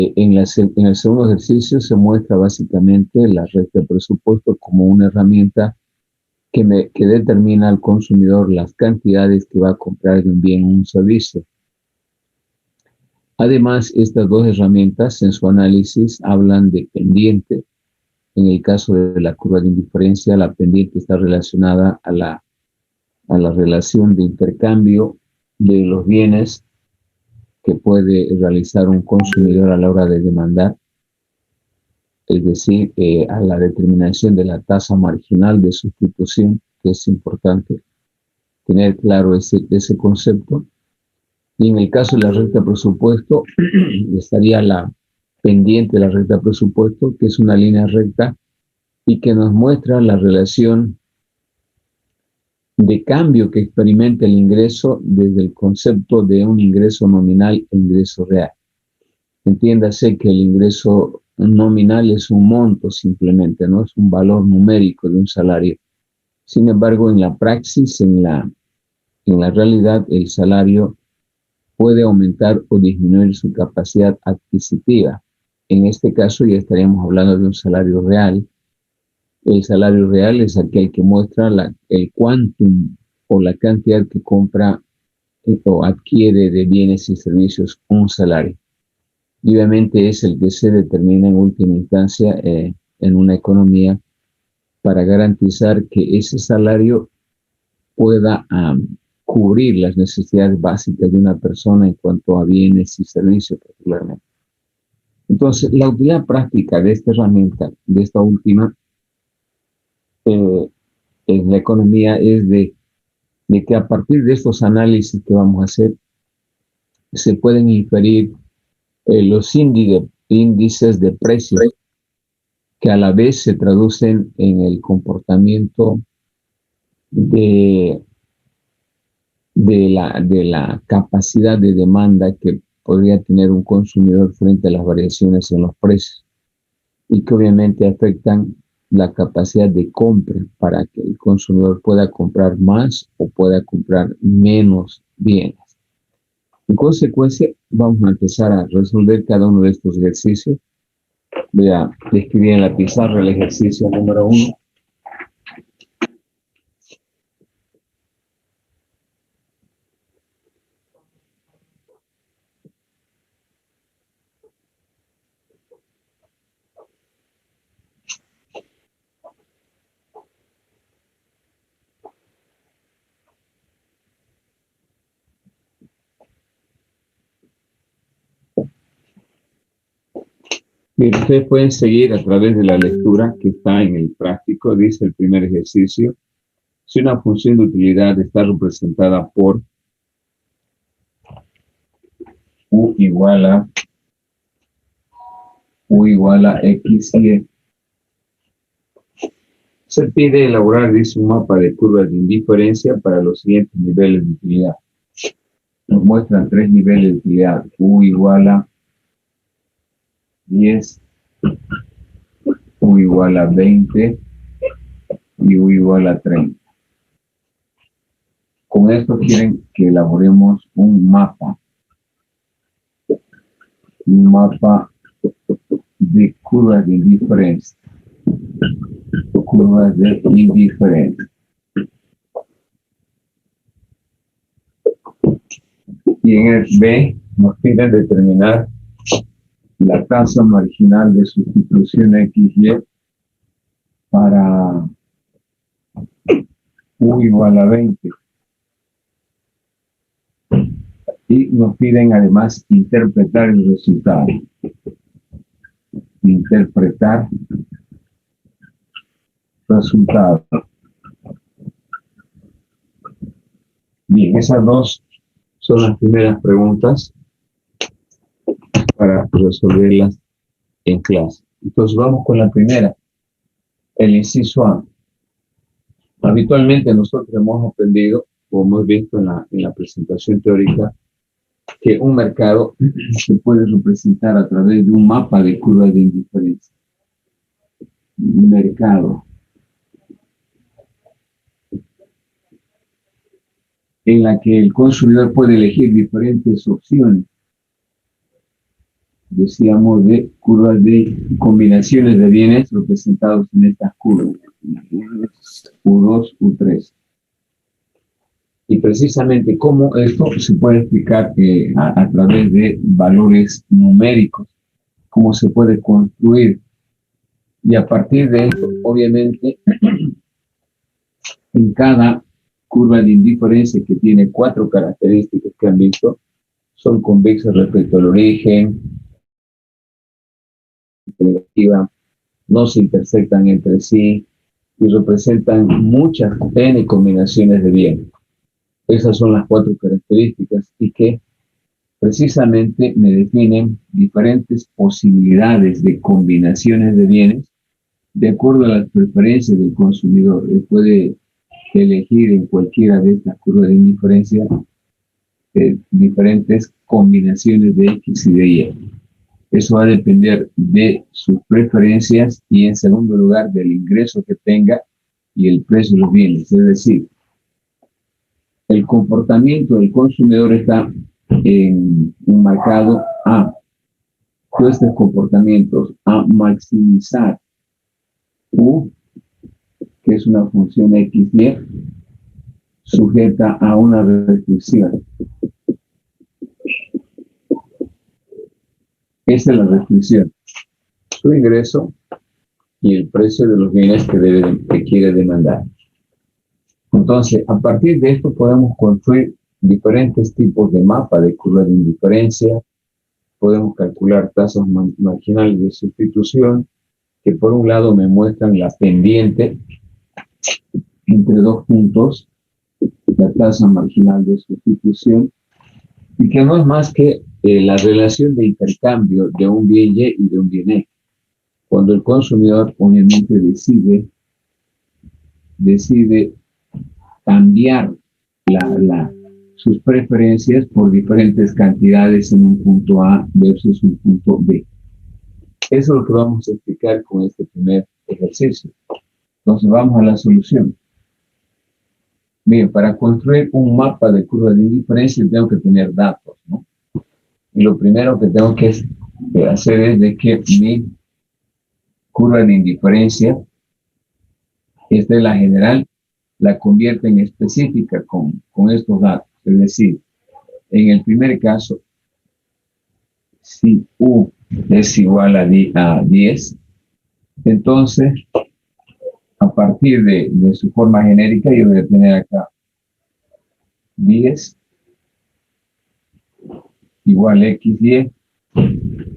En el segundo ejercicio se muestra básicamente la recta de presupuesto como una herramienta que determina al consumidor las cantidades que va a comprar de un bien o un servicio. Además, estas dos herramientas en su análisis hablan de pendiente. En el caso de la curva de indiferencia, la pendiente está relacionada a la relación de intercambio de los bienes que puede realizar un consumidor a la hora de demandar, es decir, a la determinación de la tasa marginal de sustitución, que es importante tener claro ese concepto. Y en el caso de la recta de presupuesto, estaría la pendiente de la recta de presupuesto, que es una línea recta y que nos muestra la relación de cambio que experimenta el ingreso desde el concepto de un ingreso nominal e ingreso real. Entiéndase que el ingreso nominal es un monto simplemente, no es un valor numérico de un salario. Sin embargo, en la praxis, en la realidad, el salario puede aumentar o disminuir su capacidad adquisitiva. En este caso ya estaríamos hablando de un salario real. El salario real es aquel que muestra el quantum o la cantidad que compra o adquiere de bienes y servicios un salario. Y obviamente es el que se determina en última instancia en una economía para garantizar que ese salario pueda cubrir las necesidades básicas de una persona en cuanto a bienes y servicios particularmente. Entonces, la utilidad práctica de esta herramienta, de esta última, en la economía es de que a partir de estos análisis que vamos a hacer, se pueden inferir los índices de precios que a la vez se traducen en el comportamiento de la capacidad de demanda que podría tener un consumidor frente a las variaciones en los precios y que obviamente afectan la capacidad de compra para que el consumidor pueda comprar más o pueda comprar menos bienes. En consecuencia, vamos a empezar a resolver cada uno de estos ejercicios. Voy a escribir en la pizarra el ejercicio número 1. Y ustedes pueden seguir a través de la lectura que está en el práctico. Dice el primer ejercicio: si una función de utilidad está representada por U igual a X y Y, se pide elaborar, dice, un mapa de curvas de indiferencia para los siguientes niveles de utilidad. Nos muestran 3 niveles de utilidad: U igual a 10, U igual a 20 y U igual a 30. Con esto quieren que elaboremos un mapa de curvas de indiferencia. Curvas de indiferencia. Y en el B nos piden determinar la tasa marginal de sustitución XY para U igual a 20. Y nos piden además interpretar el resultado. Interpretar resultado. Bien, esas dos son las primeras preguntas para resolverlas en clase. Entonces vamos con la primera, el inciso A. Habitualmente nosotros hemos aprendido, o hemos visto en la presentación teórica, que un mercado se puede representar a través de un mapa de curvas de indiferencia. Mercado. En la que el consumidor puede elegir diferentes opciones decíamos, de curvas de combinaciones de bienes representados en estas curvas, U2, U3. Y precisamente cómo esto se puede explicar a través de valores numéricos, cómo se puede construir. Y a partir de esto, obviamente, en cada curva de indiferencia que tiene 4 características que han visto, son convexas respecto al origen, negativa, no se intersectan entre sí y representan muchas n combinaciones de bienes. Esas son las 4 características y que precisamente me definen diferentes posibilidades de combinaciones de bienes de acuerdo a las preferencias del consumidor. Él puede elegir en cualquiera de estas curvas de indiferencia diferentes combinaciones de X y de Y. Eso va a depender de sus preferencias y, en segundo lugar, del ingreso que tenga y el precio de los bienes. Es decir, el comportamiento del consumidor está enmarcado a todos estos comportamientos, a maximizar U, que es una función XY, sujeta a una restricción. Esa es la restricción. Su ingreso y el precio de los bienes que quiere demandar. Entonces, a partir de esto podemos construir diferentes tipos de mapa de curva de indiferencia, podemos calcular tasas marginales de sustitución, que por un lado me muestran la pendiente entre 2 puntos, la tasa marginal de sustitución, y que no es más que la relación de intercambio de un bien Y y de un bien X. Cuando el consumidor obviamente decide cambiar sus preferencias por diferentes cantidades en un punto A versus un punto B. Eso es lo que vamos a explicar con este primer ejercicio. Entonces vamos a la solución. Bien, para construir un mapa de curva de indiferencia tengo que tener datos, ¿no? Y lo primero que tengo que hacer es de que mi curva de indiferencia, esta es la general, la convierte en específica con estos datos. Es decir, en el primer caso, si U es igual a 10, entonces, a partir de su forma genérica, yo voy a tener acá 10 igual a XY,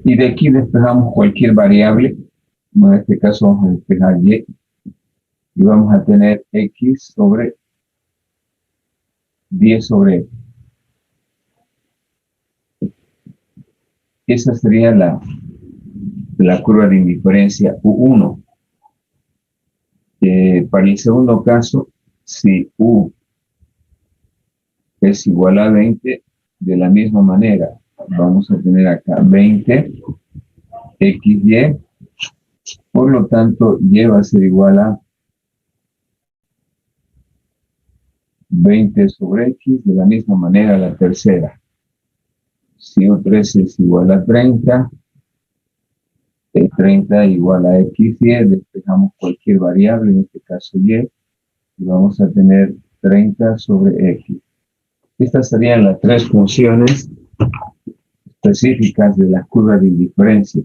y de aquí despejamos cualquier variable. En este caso vamos a despejar Y, y vamos a tener X sobre 10 sobre X. Esa sería la curva de indiferencia U1. Para el segundo caso, si U es igual a 20, de la misma manera, vamos a tener acá 20 XY, por lo tanto, Y va a ser igual a 20 sobre X, de la misma manera la tercera. Si U3 es igual a 30, 30 igual a XY, despejamos cualquier variable, en este caso Y, y vamos a tener 30 sobre X. Estas serían las 3 funciones específicas de la curva de indiferencia,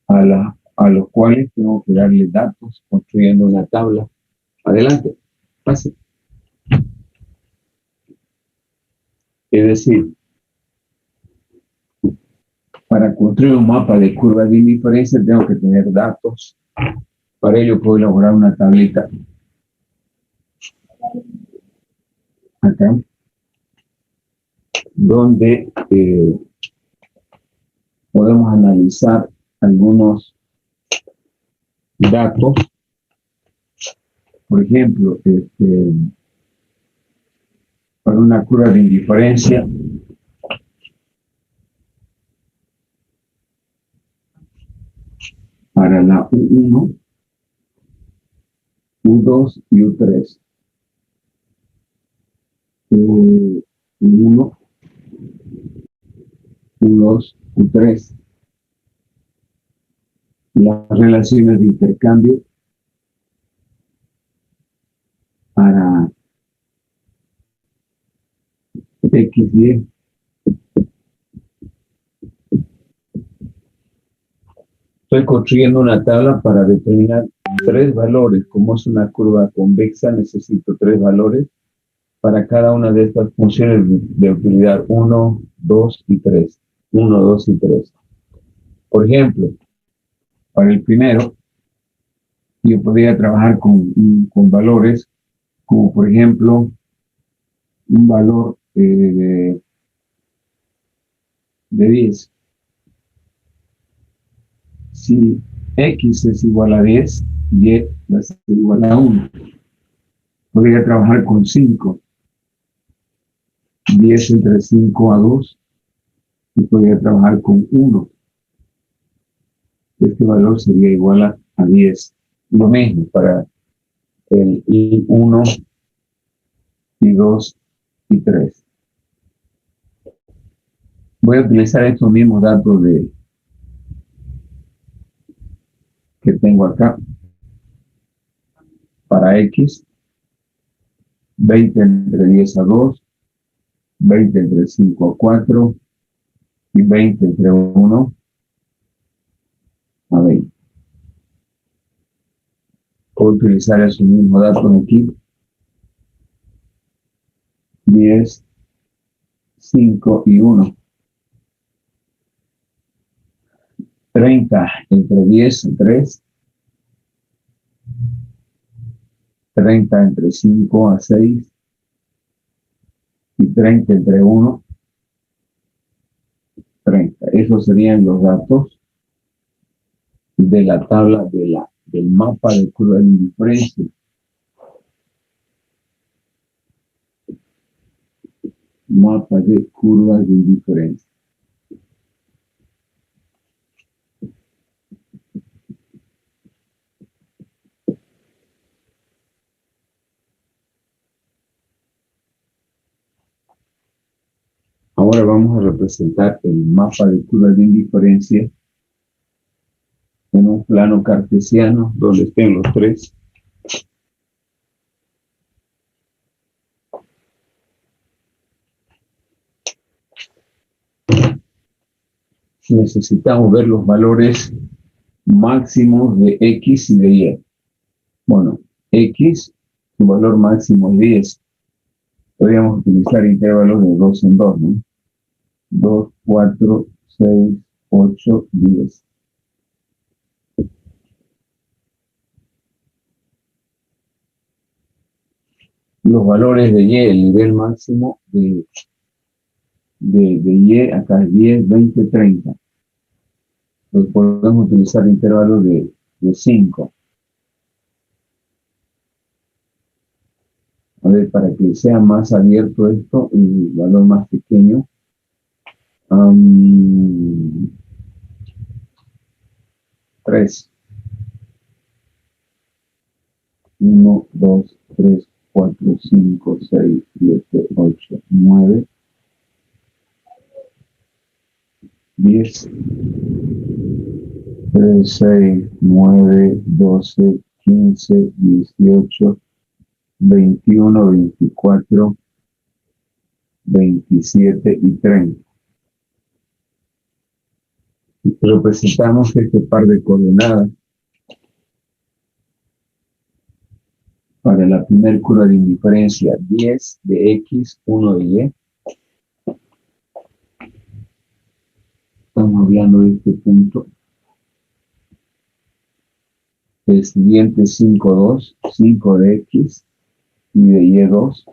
a los cuales tengo que darle datos construyendo una tabla. Adelante, pase. Es decir, para construir un mapa de curva de indiferencia tengo que tener datos. Para ello puedo elaborar una tablita. Acá, donde podemos analizar algunos datos. Por ejemplo, para una curva de indiferencia, para la U1, U2 y U3. U1 U2, U3. Las relaciones de intercambio para X, Y. Estoy construyendo una tabla para determinar tres valores. Como es una curva convexa, necesito tres valores para cada una de estas funciones de utilidad 1, 2 y 3. 1, 2 y 3. Por ejemplo, para el primero, yo podría trabajar con valores como, por ejemplo, un valor de 10. Si X es igual a 10, Y va a ser igual a 1. Podría trabajar con 5. 10 entre 5 a 2. Y podría trabajar con 1. Este valor sería igual a 10. Lo mismo para el I1, I2 y 3. Voy a utilizar estos mismos datos que tengo acá. Para X, 20 entre 10 a 2, 20 entre 5 a 4 y 20 entre 1 a 20. Puedo utilizar esos mismos datos aquí. 10, 5 y 1. 30 entre 10 y 3. 30 entre 5 a 6. Y 30 entre 1, 30. Esos serían los datos de la tabla del mapa de curva de indiferencia. Mapa de curvas de indiferencia. Ahora vamos a representar el mapa de curvas de indiferencia en un plano cartesiano donde estén los tres. Necesitamos ver los valores máximos de X y de Y. Bueno, X, su valor máximo es 10. Podríamos utilizar intervalos de 2 en 2, ¿no? 2, 4, 6, 8, 10. Los valores de Y, el nivel máximo de Y, acá es 10, 20, 30. Entonces podemos utilizar intervalos de 5. A ver, para que sea más abierto esto, y el valor más pequeño. 3. 1, 2, 3, 4, 5, 6, 7, 8, 9, 10, 3, 6, 9, 12, 15, 18, 21, 24, 27 y 30. Representamos este par de coordenadas para la primera curva de indiferencia, 10 de X, 1 de Y. Estamos hablando de este punto. El siguiente 5, 2, 5 de X y de Y 2.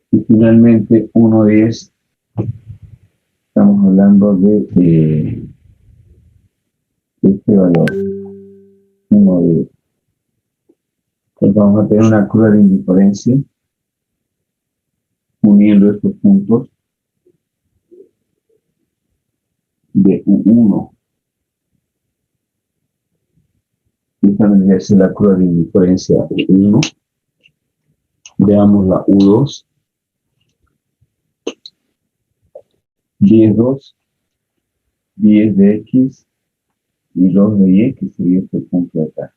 Y finalmente 1 de 10. Estamos hablando de este valor. 1 de 10. Entonces vamos a tener una curva de indiferencia uniendo estos puntos. de U1. Esta vendría a ser la curva de indiferencia U1. Veamos la U2. 10, 10 de X y 2 de Y, que sería este punto de acá.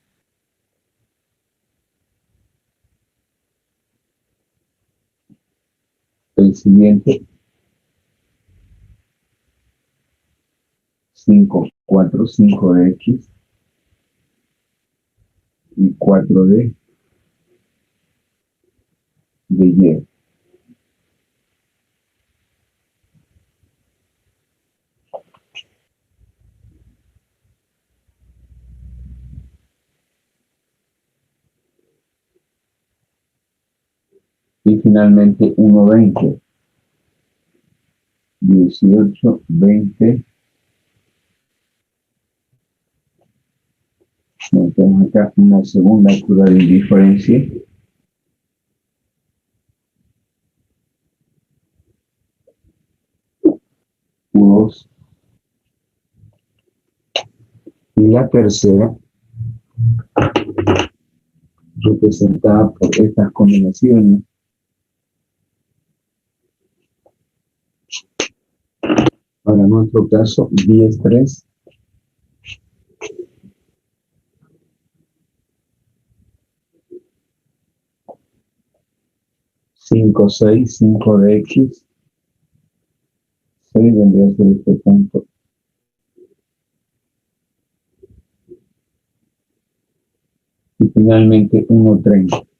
El siguiente, 5, 4, 5 de X y 4 de Y. Y finalmente 1, 20. 18, 20. Tenemos acá una segunda curva de indiferencia. U2. Y la tercera, representada por estas combinaciones. Para nuestro caso, 10, 3. 5, 6, 5 de X. 6 vendría a ser este punto. Y finalmente 1, 30.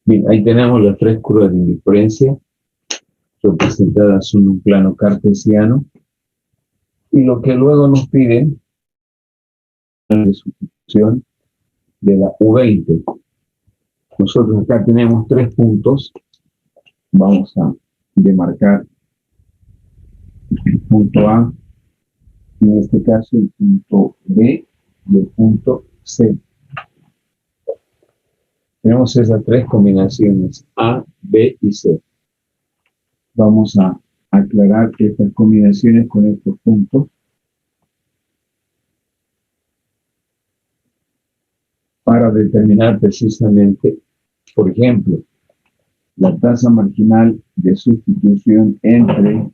Bien, ahí tenemos las tres curvas de indiferencia representadas en un plano cartesiano. Y lo que luego nos piden es la sustitución de la U20. Nosotros acá tenemos tres puntos. Vamos a demarcar el punto A, en este caso el punto B y el punto C. Tenemos esas tres combinaciones, A, B y C. Vamos a aclarar estas combinaciones con estos puntos para determinar precisamente, por ejemplo, la tasa marginal de sustitución entre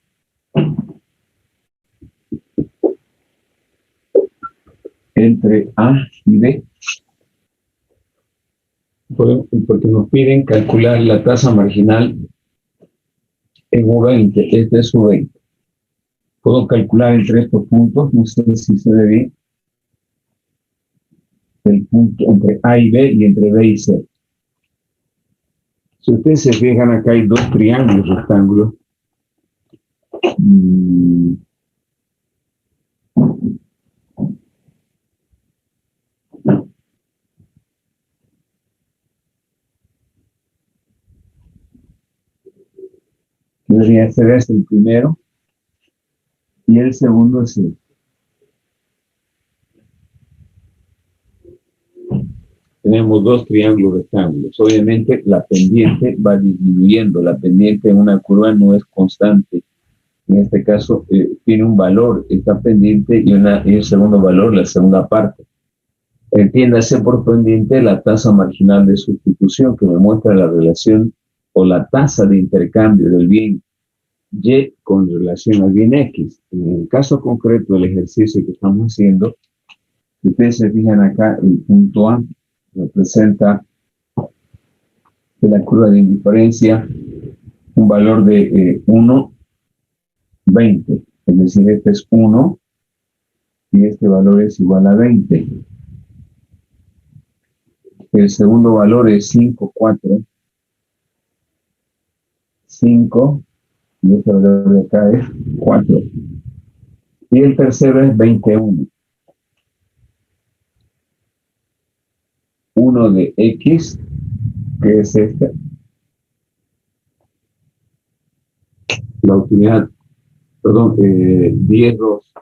A y B. Porque nos piden calcular la tasa marginal en U20. Este es U20. Puedo calcular entre estos puntos, no sé si se ve bien, el punto entre A y B y entre B y C. Si ustedes se fijan, acá hay dos triángulos rectángulos. Debería ser este el primero y el segundo es este. Tenemos dos triángulos rectángulos. Obviamente la pendiente va disminuyendo. La pendiente en una curva no es constante. En este caso tiene un valor, esta pendiente, y el segundo valor, la segunda parte. Entiéndase por pendiente la tasa marginal de sustitución, que me muestra la relación o la tasa de intercambio del bien Y con relación al bien X. En el caso concreto del ejercicio que estamos haciendo, si ustedes se fijan acá, el punto A representa de la curva de indiferencia un valor de 1, 20. Es decir, este es 1 y este valor es igual a 20. El segundo valor es 5, 4. 5 y este valor de acá es 4. Y el tercero es 21. 1 de X, que es este, oportunidad, perdón, 10, 2,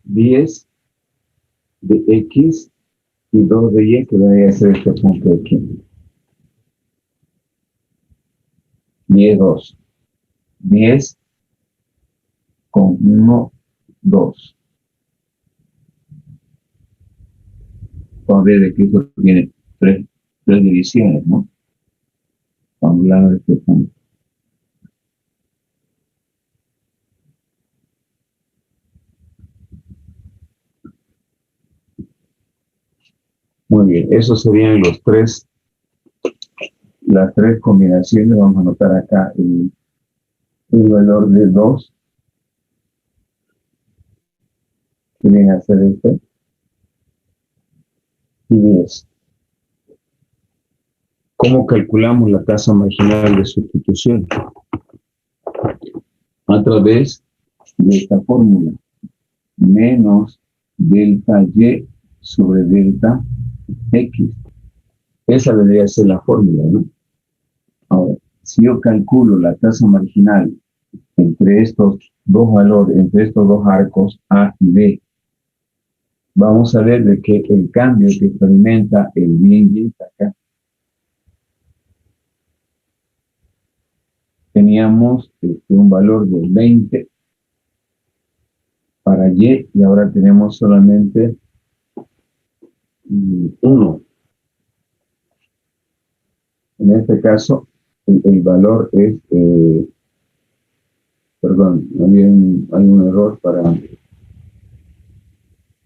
10 de X y 2 de Y, que debería ser este punto de aquí. 10, 2. 10 con 1, 2. Vamos a ver de que esto tiene tres divisiones, ¿no? Estamos hablando de este punto. Muy bien, esos serían las tres combinaciones. Vamos a anotar acá el valor de 2, que viene a ser este, y 10. ¿Cómo calculamos la tasa marginal de sustitución? A través de esta fórmula, menos delta Y sobre delta X. Esa debería ser la fórmula, ¿no? Ahora, si yo calculo la tasa marginal entre estos dos valores, entre estos dos arcos A y B, vamos a ver de que el cambio que experimenta el bien Y está acá. Teníamos un valor de 20 para Y y ahora tenemos solamente 1. En este caso, el valor es, perdón, hay un error para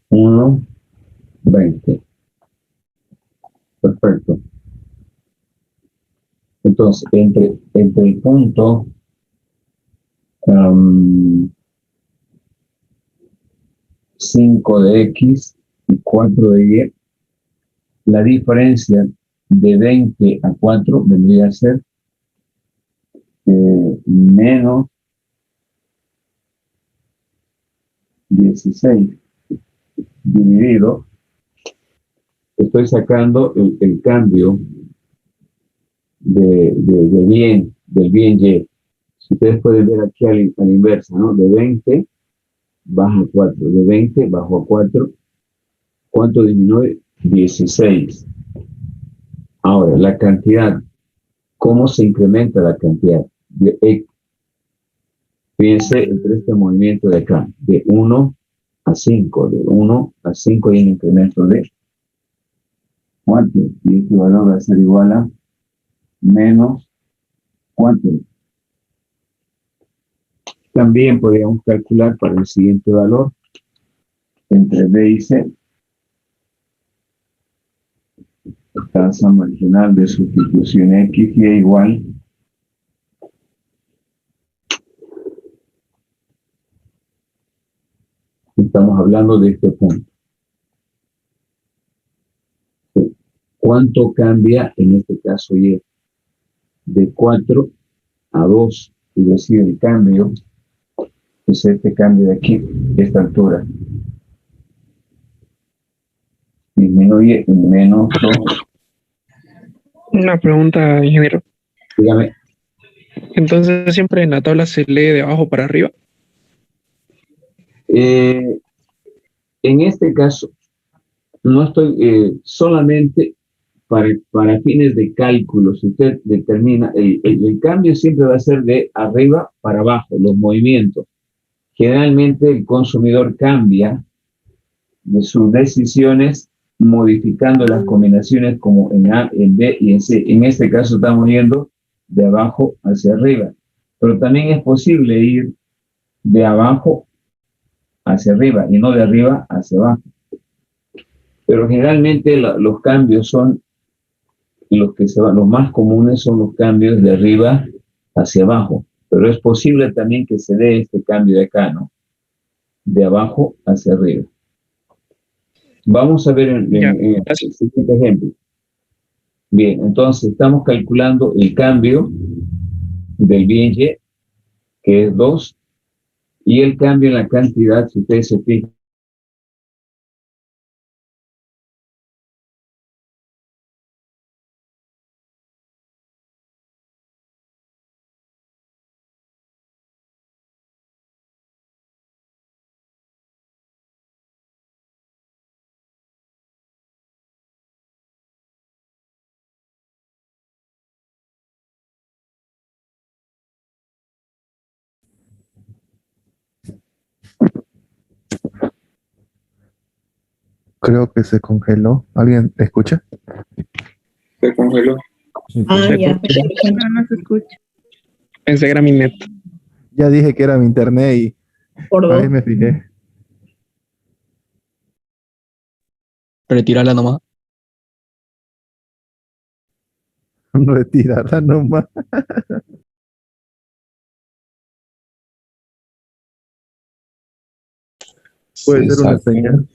1, 20. Perfecto. Entonces, entre el punto 5 de X y 4 de Y, la diferencia de 20 a 4 vendría a ser menos 16 dividido, estoy sacando el cambio del bien Y. Si ustedes pueden ver aquí a la inversa, ¿no? De 20 baja a 4, de 20 bajo a 4, ¿cuánto disminuye? 16. Ahora, la cantidad, ¿cómo se incrementa la cantidad? Fíjense entre este movimiento de acá, de 1 a 5, de 1 a 5 hay un incremento de 4, y este valor va a ser igual a menos 4. También podríamos calcular para el siguiente valor, entre B y C, tasa marginal de sustitución X y igual estamos hablando de este punto. ¿Cuánto cambia en este caso Y? De 4 a 2, y decir el cambio es este cambio de aquí, esta altura. Disminuye en menos 2. Una pregunta, ingeniero. Dígame. Entonces, ¿siempre en la tabla se lee de abajo para arriba? En este caso, no estoy solamente para fines de cálculo. Si usted determina, el cambio siempre va a ser de arriba para abajo, los movimientos. Generalmente el consumidor cambia de sus decisiones modificando las combinaciones como en A, en B y en C. En este caso estamos yendo de abajo hacia arriba. Pero también es posible ir de abajo hacia arriba y no de arriba hacia abajo. Pero generalmente los cambios son los más comunes son los cambios de arriba hacia abajo. Pero es posible también que se dé este cambio de acá, ¿no? De abajo hacia arriba. Vamos a ver en el siguiente ejemplo. Bien, entonces estamos calculando el cambio del bien Y, que es 2, y el cambio en la cantidad, si ustedes se fijan, Creo que se congeló. ¿Alguien escucha? Se congeló. Ah, Se ya. congeló. Pero no se escucha. Pensé que era mi net. Ya dije que era mi internet y Por ahí dos. me fijé. Retírala nomás. Retirada nomás. Puede ser una señal.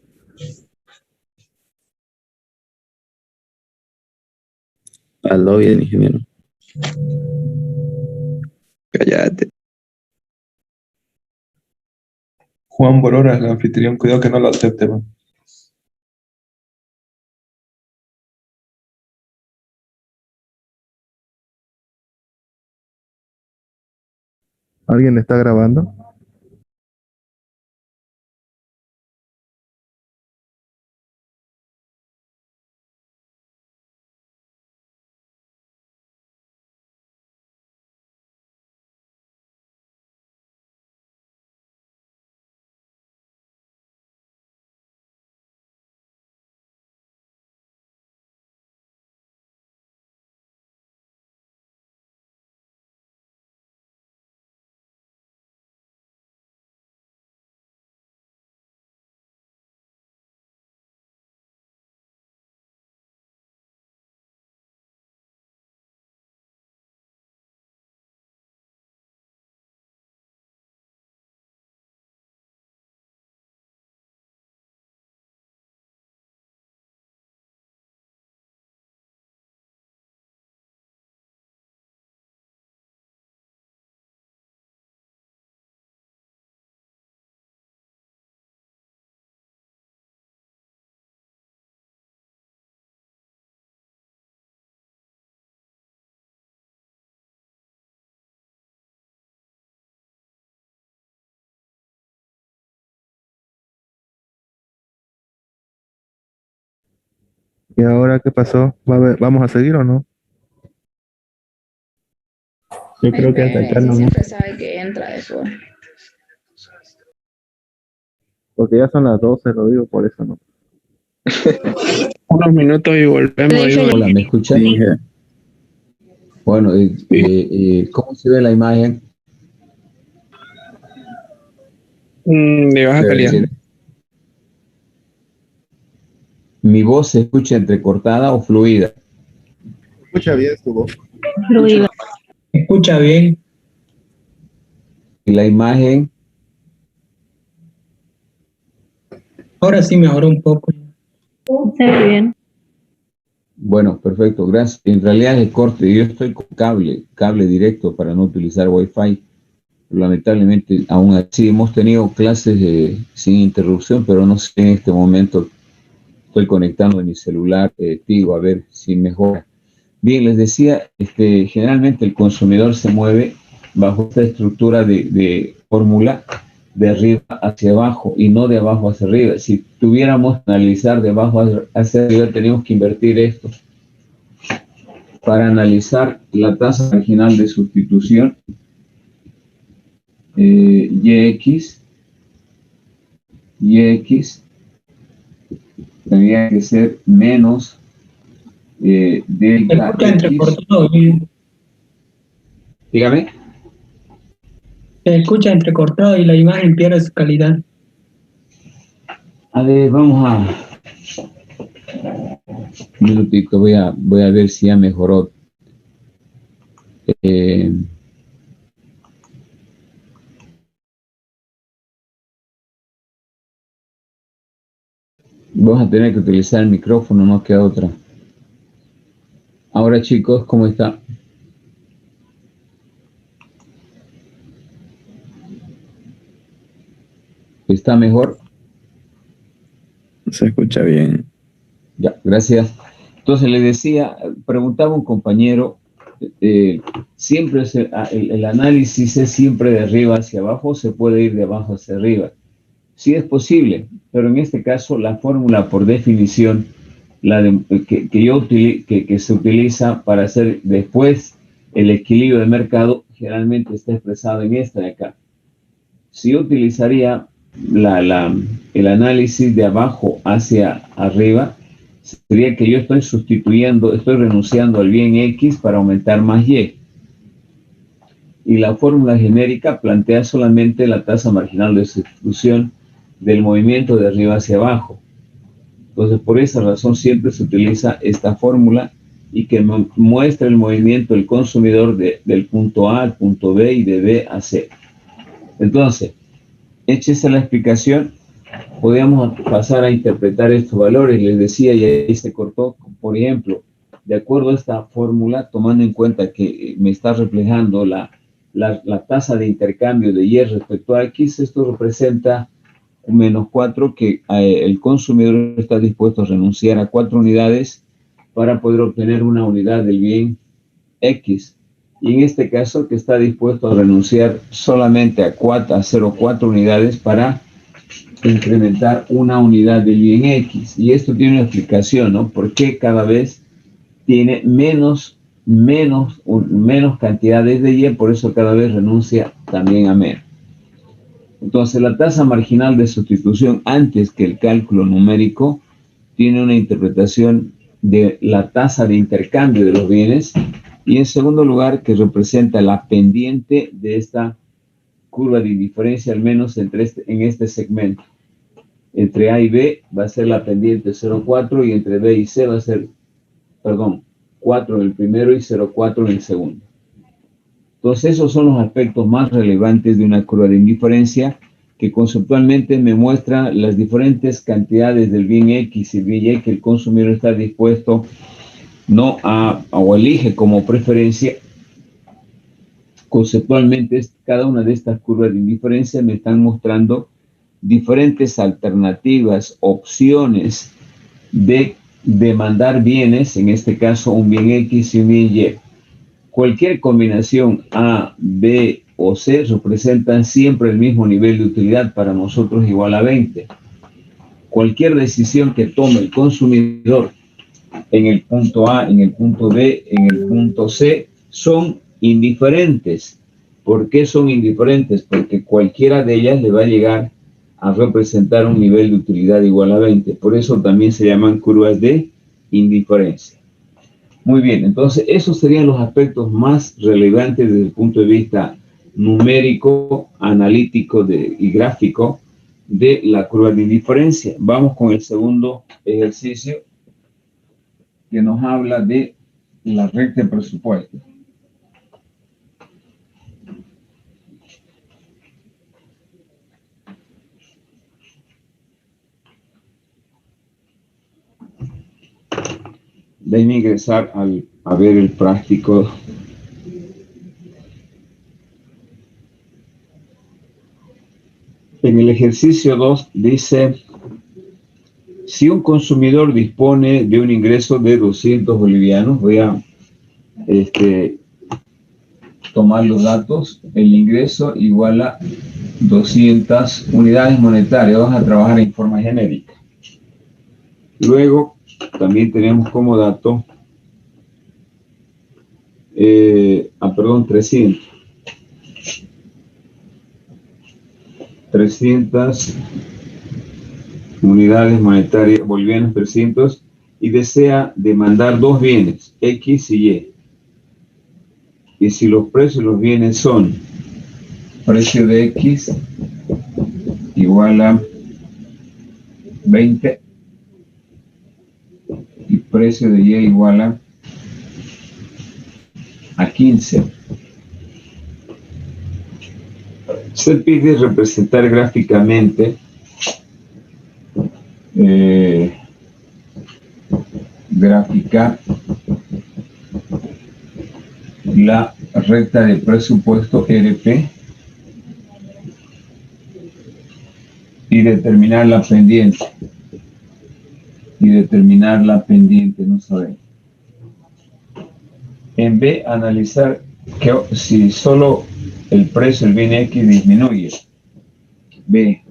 Aló, bien, ingeniero. Cállate. Juan Borora, el anfitrión, cuidado que no lo acepte, man. ¿Alguien está grabando? ¿Y ahora qué pasó? ¿Vamos a seguir o no? Yo creo que hasta acá Si nomás. siempre sabe que entra después. Porque ya son las 12, lo digo por eso, ¿no? Unos minutos y volvemos. Le dije Hola, ¿me escuchan? Sí, Bueno, ¿cómo se ve la imagen? De baja calidad. ¿Mi voz se escucha entrecortada o fluida? Escucha bien tu voz. fluida. Escucha bien. ¿Y la imagen? Ahora sí mejoró un poco. Se ve bien. Bueno, perfecto, gracias. En realidad es corte, yo estoy con cable directo para no utilizar Wi-Fi. Lamentablemente, aún así hemos tenido clases sin interrupción, pero no sé, en este momento estoy conectando mi celular, digo, a ver si mejora. Bien, les decía, generalmente el consumidor se mueve bajo esta estructura de fórmula de arriba hacia abajo y no de abajo hacia arriba. Si tuviéramos que analizar de abajo hacia arriba, tenemos que invertir esto para analizar la tasa marginal de sustitución YX tendría que ser menos Se delta escucha X. entrecortado. Dígame. Se escucha entrecortado y la imagen pierde su calidad. A ver, vamos a... Un minutito, voy a ver si ya mejoró. Vamos a tener que utilizar el micrófono, no queda otra. Ahora, chicos, ¿cómo está? ¿Está mejor? se escucha bien. Ya, gracias. Entonces le decía, preguntaba un compañero, siempre el análisis es siempre de arriba hacia abajo, se puede ir de abajo hacia arriba. Sí es posible, pero en este caso la fórmula por definición, que se utiliza para hacer después el equilibrio de mercado, generalmente está expresado en esta de acá. Si yo utilizaría el análisis de abajo hacia arriba sería que yo estoy renunciando al bien X para aumentar más Y. Y la fórmula genérica plantea solamente la tasa marginal de sustitución del movimiento de arriba hacia abajo. Entonces, por esa razón siempre se utiliza esta fórmula y que muestra el movimiento del consumidor del punto A al punto B y de B a C. Entonces, échese la explicación, podríamos pasar a interpretar estos valores. Les decía, y ahí se cortó, por ejemplo, de acuerdo a esta fórmula, tomando en cuenta que me está reflejando la tasa de intercambio de Y respecto a X, esto representa menos 4, que el consumidor está dispuesto a renunciar a 4 unidades para poder obtener una unidad del bien X. Y en este caso, que está dispuesto a renunciar solamente a 0,4 unidades para incrementar una unidad del bien X. Y esto tiene una explicación, ¿no? ¿Por qué cada vez tiene menos cantidades de Y? Por eso cada vez renuncia también a menos. Entonces, la tasa marginal de sustitución, antes que el cálculo numérico, tiene una interpretación de la tasa de intercambio de los bienes, y en segundo lugar, que representa la pendiente de esta curva de indiferencia, al menos en este segmento. Entre A y B va a ser la pendiente 0,4, y entre B y C va a ser, 4 en el primero y 0,4 en el segundo. Entonces, esos son los aspectos más relevantes de una curva de indiferencia, que conceptualmente me muestra las diferentes cantidades del bien X y bien Y que el consumidor está dispuesto o elige como preferencia. Conceptualmente, cada una de estas curvas de indiferencia me están mostrando diferentes alternativas, opciones de demandar bienes, en este caso un bien X y un bien Y. Cualquier combinación A, B o C representan siempre el mismo nivel de utilidad, para nosotros igual a 20. Cualquier decisión que tome el consumidor en el punto A, en el punto B, en el punto C, son indiferentes. ¿Por qué son indiferentes? Porque cualquiera de ellas le va a llegar a representar un nivel de utilidad igual a 20. Por eso también se llaman curvas de indiferencia. Muy bien, entonces esos serían los aspectos más relevantes desde el punto de vista numérico, analítico y gráfico de la curva de indiferencia. Vamos con el segundo ejercicio, que nos habla de la recta de presupuesto. Déjenme ingresar a ver el práctico. En el ejercicio 2 dice: si un consumidor dispone de un ingreso de 200 bolivianos, voy a tomar los datos, el ingreso igual a 200 unidades monetarias, vamos a trabajar en forma genérica. Luego, también tenemos como dato, 300. 300 unidades monetarias bolivianas, 300, y desea demandar dos bienes, X y Y. Y si los precios de los bienes son precio de X igual a 20 y precio de Y igual a 15. Se pide representar gráficamente graficar la recta de presupuesto RP y determinar la pendiente. No sabemos. En B, analizar que si solo el precio del bien X disminuye. B,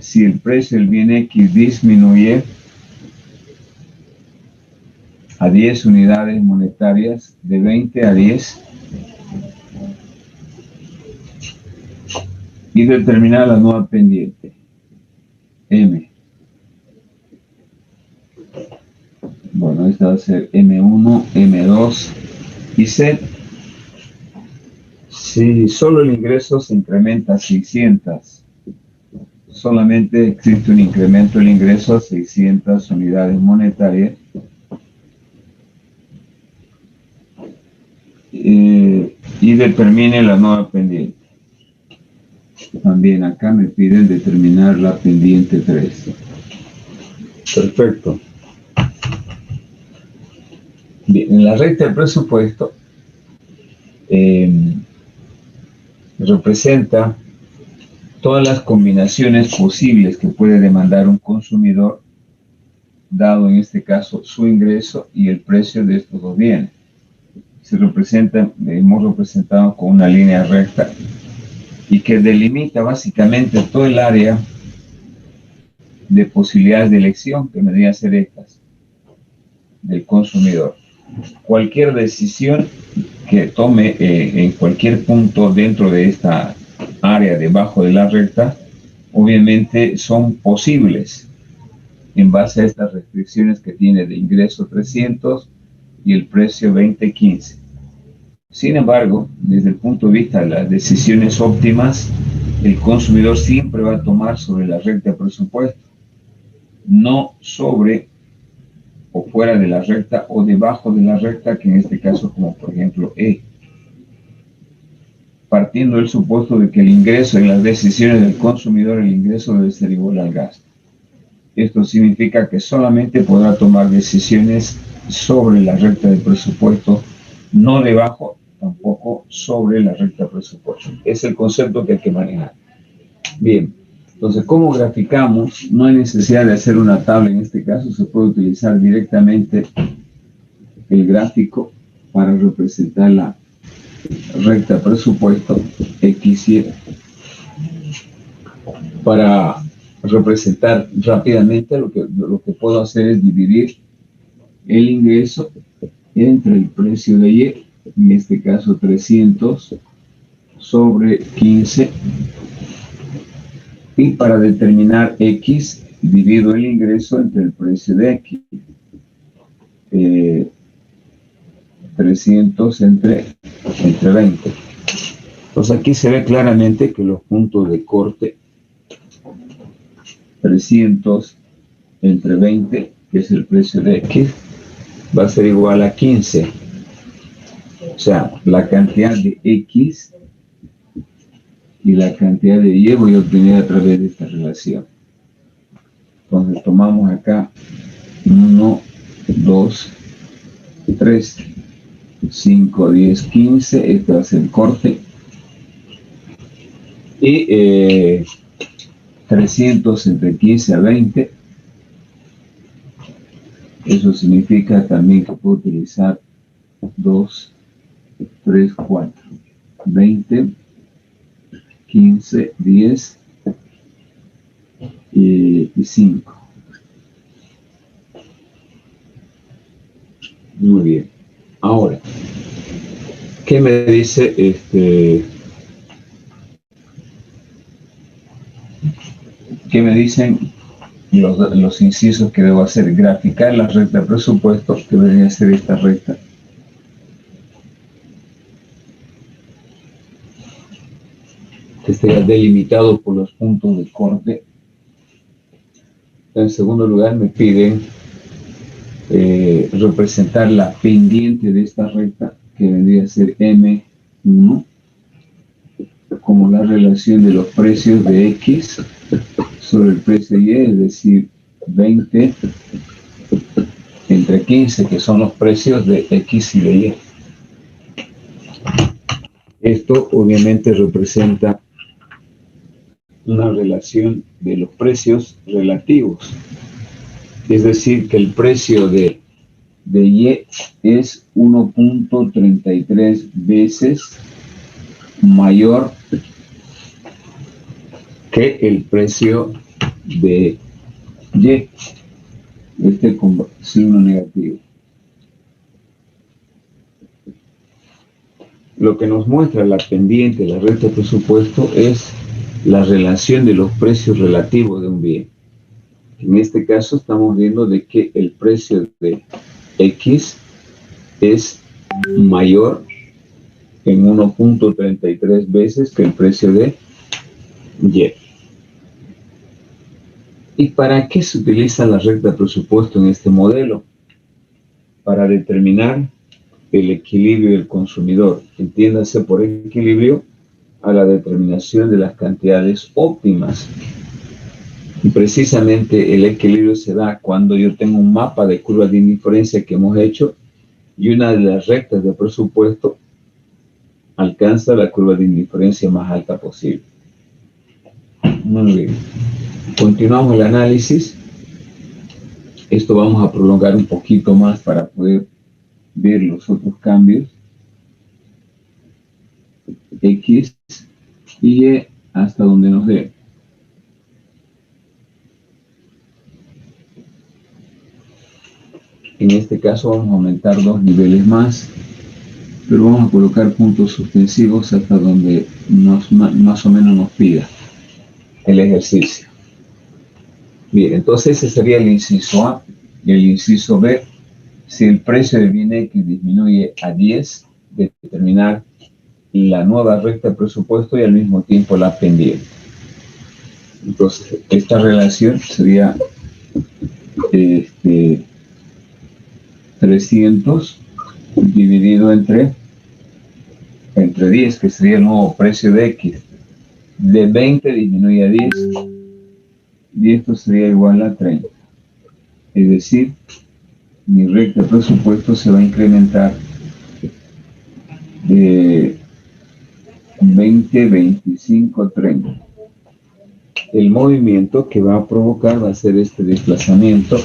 si el precio del bien X disminuye a 10 unidades monetarias, de 20 a 10, y determinar la nueva pendiente, M. Bueno, esta va a ser M1, M2 y Z. Si solo el ingreso se incrementa a 600, solamente existe un incremento del ingreso a 600 unidades monetarias, y determine la nueva pendiente. También acá me piden determinar la pendiente 3. Perfecto. Bien, en la recta del presupuesto representa todas las combinaciones posibles que puede demandar un consumidor, dado en este caso su ingreso y el precio de estos dos bienes. Se representa, hemos representado con una línea recta y que delimita básicamente todo el área de posibilidades de elección que vendrían a ser estas del consumidor. Cualquier decisión que tome en cualquier punto dentro de esta área debajo de la recta, obviamente son posibles en base a estas restricciones que tiene de ingreso 300 y el precio 2015. Sin embargo, desde el punto de vista de las decisiones óptimas, el consumidor siempre va a tomar sobre la recta de presupuesto, no sobre o fuera de la recta o debajo de la recta, que en este caso como por ejemplo E. Partiendo del supuesto de que el ingreso en las decisiones del consumidor, el ingreso debe ser igual al gasto. Esto significa que solamente podrá tomar decisiones sobre la recta de presupuesto, no debajo, tampoco sobre la recta de presupuesto. Es el concepto que hay que manejar. Bien, entonces, ¿cómo graficamos? No hay necesidad de hacer una tabla en este caso, se puede utilizar directamente el gráfico para representar la recta presupuesto XY. Para representar rápidamente lo que puedo hacer es dividir el ingreso entre el precio de Y, en este caso 300 sobre 15, y para determinar X divido el ingreso entre el precio de X, 300 entre 20. Entonces aquí se ve claramente que los puntos de corte 300 entre 20, que es el precio de X, va a ser igual a 15. O sea, la cantidad de X y la cantidad de Y voy a obtener a través de esta relación. Entonces tomamos acá 1, 2, 3, 5, 10, 15. Este va a ser el corte. Y 300 entre 15 a 20. Eso significa también que puedo utilizar 2, 3, 4, 20, 15, 10 y 5. Muy bien. Ahora, ¿qué me dice ¿Qué me dicen los incisos que debo hacer? Graficar la recta de presupuesto, que debería ser esta recta. Que esté delimitado por los puntos de corte. En segundo lugar, me piden representar la pendiente de esta recta, que vendría a ser M1, como la relación de los precios de X sobre el precio Y, es decir, 20 entre 15, que son los precios de X y de Y. Esto obviamente representa una relación de los precios relativos, es decir, que el precio de Y es 1.33 veces mayor que el precio de Y, con signo negativo. Lo que nos muestra la pendiente, la recta de presupuesto, es la relación de los precios relativos de un bien. En este caso estamos viendo de que el precio de X es mayor en 1.33 veces que el precio de Y. ¿Y para qué se utiliza la recta de presupuesto en este modelo? Para determinar el equilibrio del consumidor. Entiéndase por equilibrio a la determinación de las cantidades óptimas. Y precisamente el equilibrio se da cuando yo tengo un mapa de curvas de indiferencia que hemos hecho y una de las rectas de presupuesto alcanza la curva de indiferencia más alta posible. Muy bien. Continuamos el análisis. Esto vamos a prolongar un poquito más para poder ver los otros cambios. X y Y hasta donde nos dé. En este caso vamos a aumentar 2 niveles más, pero vamos a colocar puntos suspensivos hasta donde más o menos nos pida el ejercicio. Bien, entonces ese sería el inciso A. Y el inciso B, si el precio del bien X disminuye a 10, determinar la nueva recta de presupuesto y al mismo tiempo la pendiente. Entonces, esta relación sería 300 dividido entre 10, que sería el nuevo precio de X. De 20 disminuye a 10 y esto sería igual a 30. Es decir, mi recta de presupuesto se va a incrementar de 20, 25, 30. El movimiento que va a provocar va a ser este desplazamiento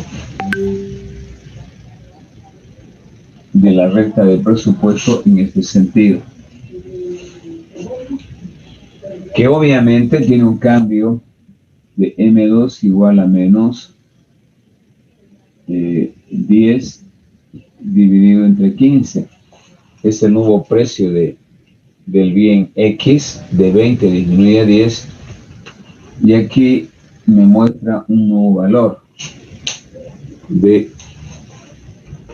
de la recta de presupuesto en este sentido, que obviamente tiene un cambio de M2 igual a menos 10 dividido entre 15. Es el nuevo precio del bien X. De 20 disminuye a 10 y aquí me muestra un nuevo valor de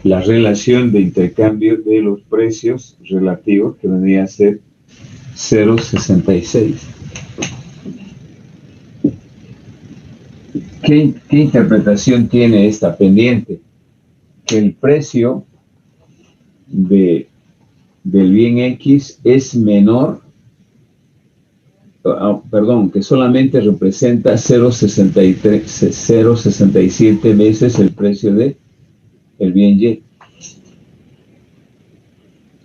la relación de intercambio de los precios relativos, que vendría a ser 0,66. ¿Qué interpretación tiene esta pendiente? Que el precio del bien X es menor, que solamente representa 0,67 veces el precio del bien Y.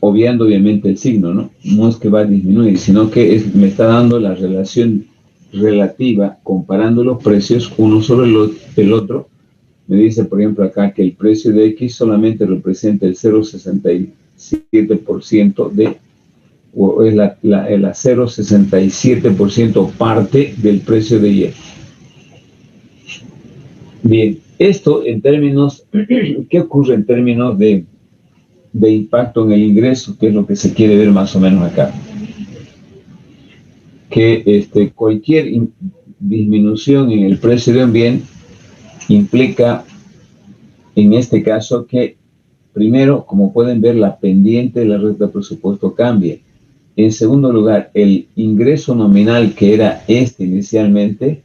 Obviando obviamente el signo, ¿no? No es que va a disminuir, sino que me está dando la relación relativa, comparando los precios uno sobre el otro. Me dice, por ejemplo, acá que el precio de X solamente representa el 0,67% o es la 0,67% parte del precio de Y. Bien, esto en términos, ¿qué ocurre en términos de impacto en el ingreso? Que es lo que se quiere ver más o menos acá. Que cualquier disminución en el precio de un bien implica, en este caso, que primero, como pueden ver, la pendiente de la recta de presupuesto cambia. En segundo lugar, el ingreso nominal, que era inicialmente,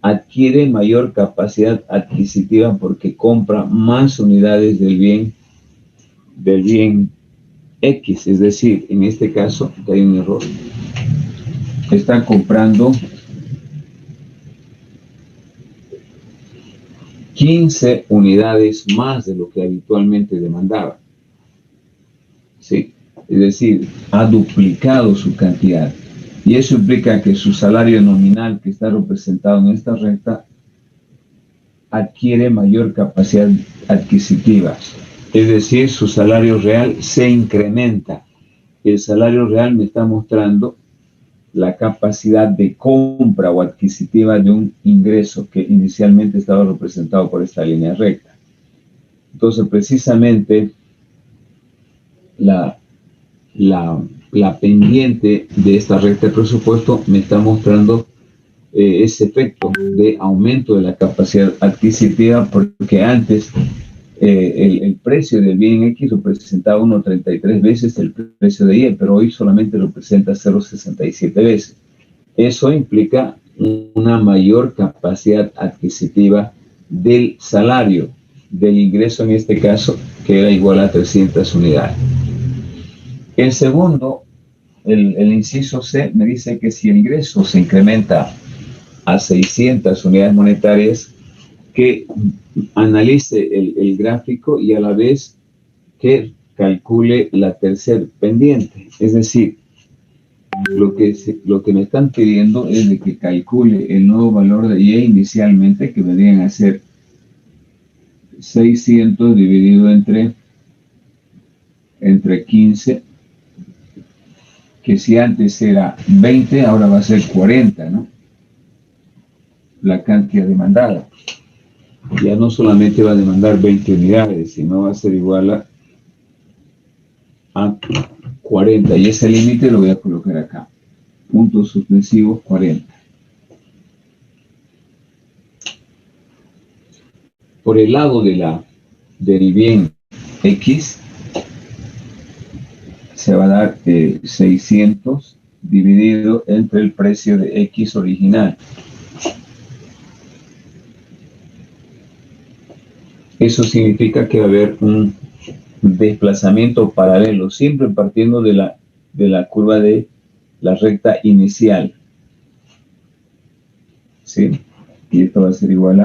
adquiere mayor capacidad adquisitiva porque compra más unidades del bien X. Es decir, en este caso, hay un error. Está comprando 15 unidades más de lo que habitualmente demandaba. ¿Sí? Es decir, ha duplicado su cantidad. Y eso implica que su salario nominal, que está representado en esta recta, adquiere mayor capacidad adquisitiva. Es decir, su salario real se incrementa. El salario real me está mostrando la capacidad de compra o adquisitiva de un ingreso que inicialmente estaba representado por esta línea recta. Entonces, precisamente, la la pendiente de esta recta de presupuesto me está mostrando ese efecto de aumento de la capacidad adquisitiva, porque antes el precio del bien X representaba 1,33 veces el precio de Y, pero hoy solamente representa 0,67 veces. Eso implica una mayor capacidad adquisitiva del salario, del ingreso en este caso, que era igual a 300 unidades. El segundo, el inciso C, me dice que si el ingreso se incrementa a 600 unidades monetarias, que analice el gráfico y a la vez que calcule la tercera pendiente. Es decir, lo que me están pidiendo es de que calcule el nuevo valor de Y inicialmente, que vendrían a ser 600 dividido entre 15, que si antes era 20, ahora va a ser 40, ¿no? La cantidad demandada. Ya no solamente va a demandar 20 unidades, sino va a ser igual a 40. Y ese límite lo voy a colocar acá. Puntos suspensivos 40. Por el lado del bien X, se va a dar 600 dividido entre el precio de X original. Eso significa que va a haber un desplazamiento paralelo, siempre partiendo de la curva de la recta inicial. ¿Sí? Y esto va a ser igual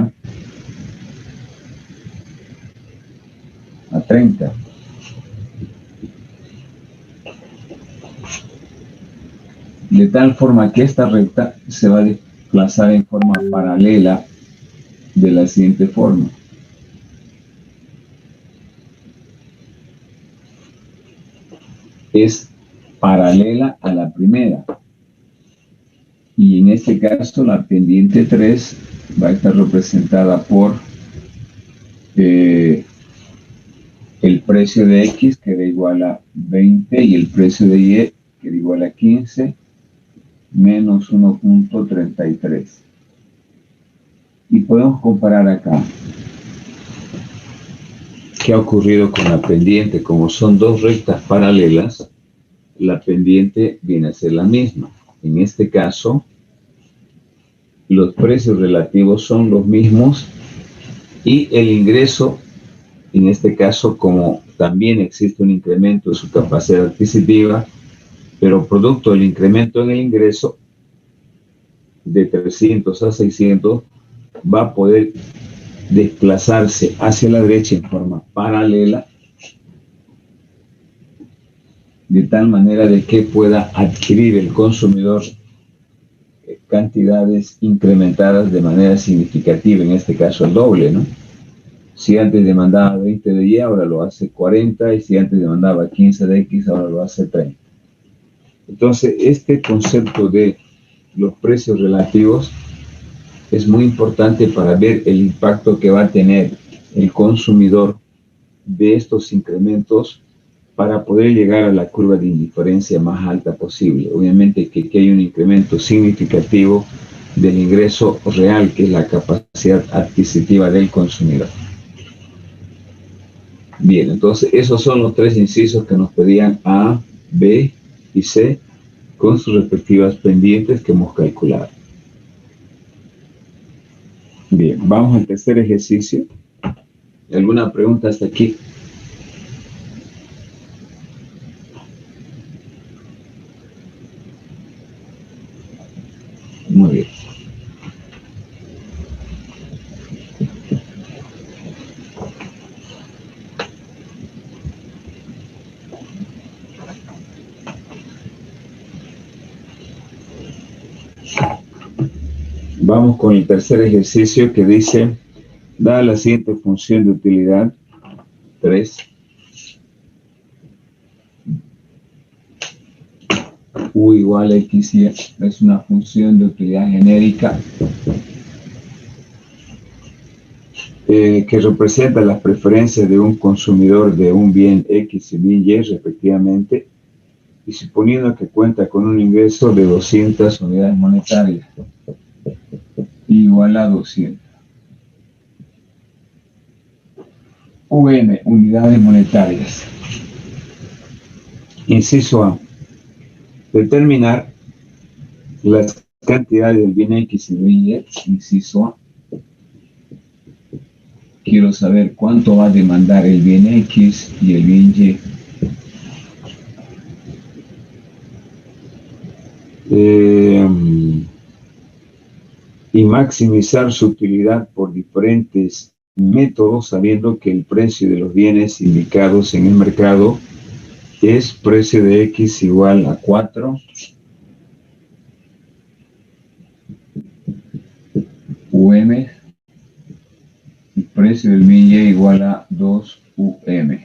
a 30. De tal forma que esta recta se va a desplazar en forma paralela de la siguiente forma. Es paralela a la primera. Y en este caso la pendiente 3 va a estar representada por el precio de X, que era igual a 20, y el precio de Y, que era igual a 15, menos 1.33. Y podemos comparar acá qué ha ocurrido con la pendiente. Como son dos rectas paralelas, la pendiente viene a ser la misma. En este caso, los precios relativos son los mismos y el ingreso, en este caso, como también existe un incremento de su capacidad adquisitiva, pero producto del incremento en el ingreso de 300 a 600, va a poder desplazarse hacia la derecha en forma paralela, de tal manera de que pueda adquirir el consumidor cantidades incrementadas de manera significativa, en este caso el doble, ¿no? Si antes demandaba 20 de Y, ahora lo hace 40, y si antes demandaba 15 de X, ahora lo hace 30. Entonces, este concepto de los precios relativos es muy importante para ver el impacto que va a tener el consumidor de estos incrementos para poder llegar a la curva de indiferencia más alta posible. Obviamente que hay un incremento significativo del ingreso real, que es la capacidad adquisitiva del consumidor. Bien, entonces esos son los tres incisos que nos pedían A, B y C con sus respectivas pendientes que hemos calculado. Bien, vamos al tercer ejercicio. ¿Alguna pregunta hasta aquí? Muy bien. Vamos con el tercer ejercicio que dice, dada la siguiente función de utilidad, 3, U igual a X y es una función de utilidad genérica que representa las preferencias de un consumidor de un bien X y bien Y respectivamente, y suponiendo que cuenta con un ingreso de 200 unidades monetarias, igual a 200. UM, unidades monetarias. Inciso A. Determinar las cantidades del bien X y del bien Y. Inciso A. Quiero saber cuánto va a demandar el bien X y el bien Y. Y maximizar su utilidad por diferentes métodos, sabiendo que el precio de los bienes indicados en el mercado es precio de X igual a 4 UM y precio del bien Y igual a 2 UM.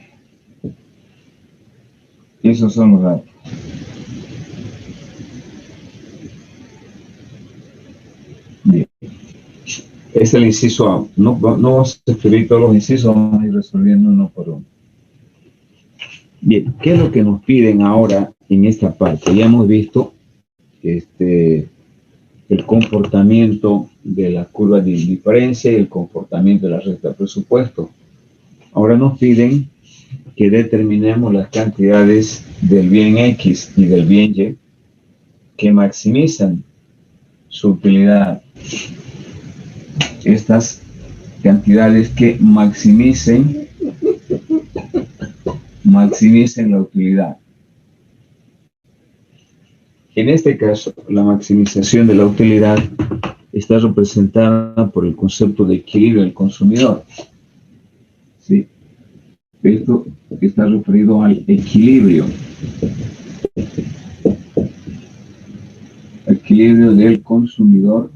Esos son los datos. Bien. Es el inciso A. No vamos a escribir todos los incisos, vamos a ir resolviendo uno por uno. Bien, ¿qué es lo que nos piden ahora en esta parte? Ya hemos visto el comportamiento de la curva de indiferencia y el comportamiento de la recta de presupuesto. Ahora nos piden que determinemos las cantidades del bien X y del bien Y que maximizan su utilidad. Estas cantidades que maximicen la utilidad. En este caso, la maximización de la utilidad está representada por el concepto de equilibrio del consumidor. ¿Sí? Esto está referido al equilibrio. Equilibrio del consumidor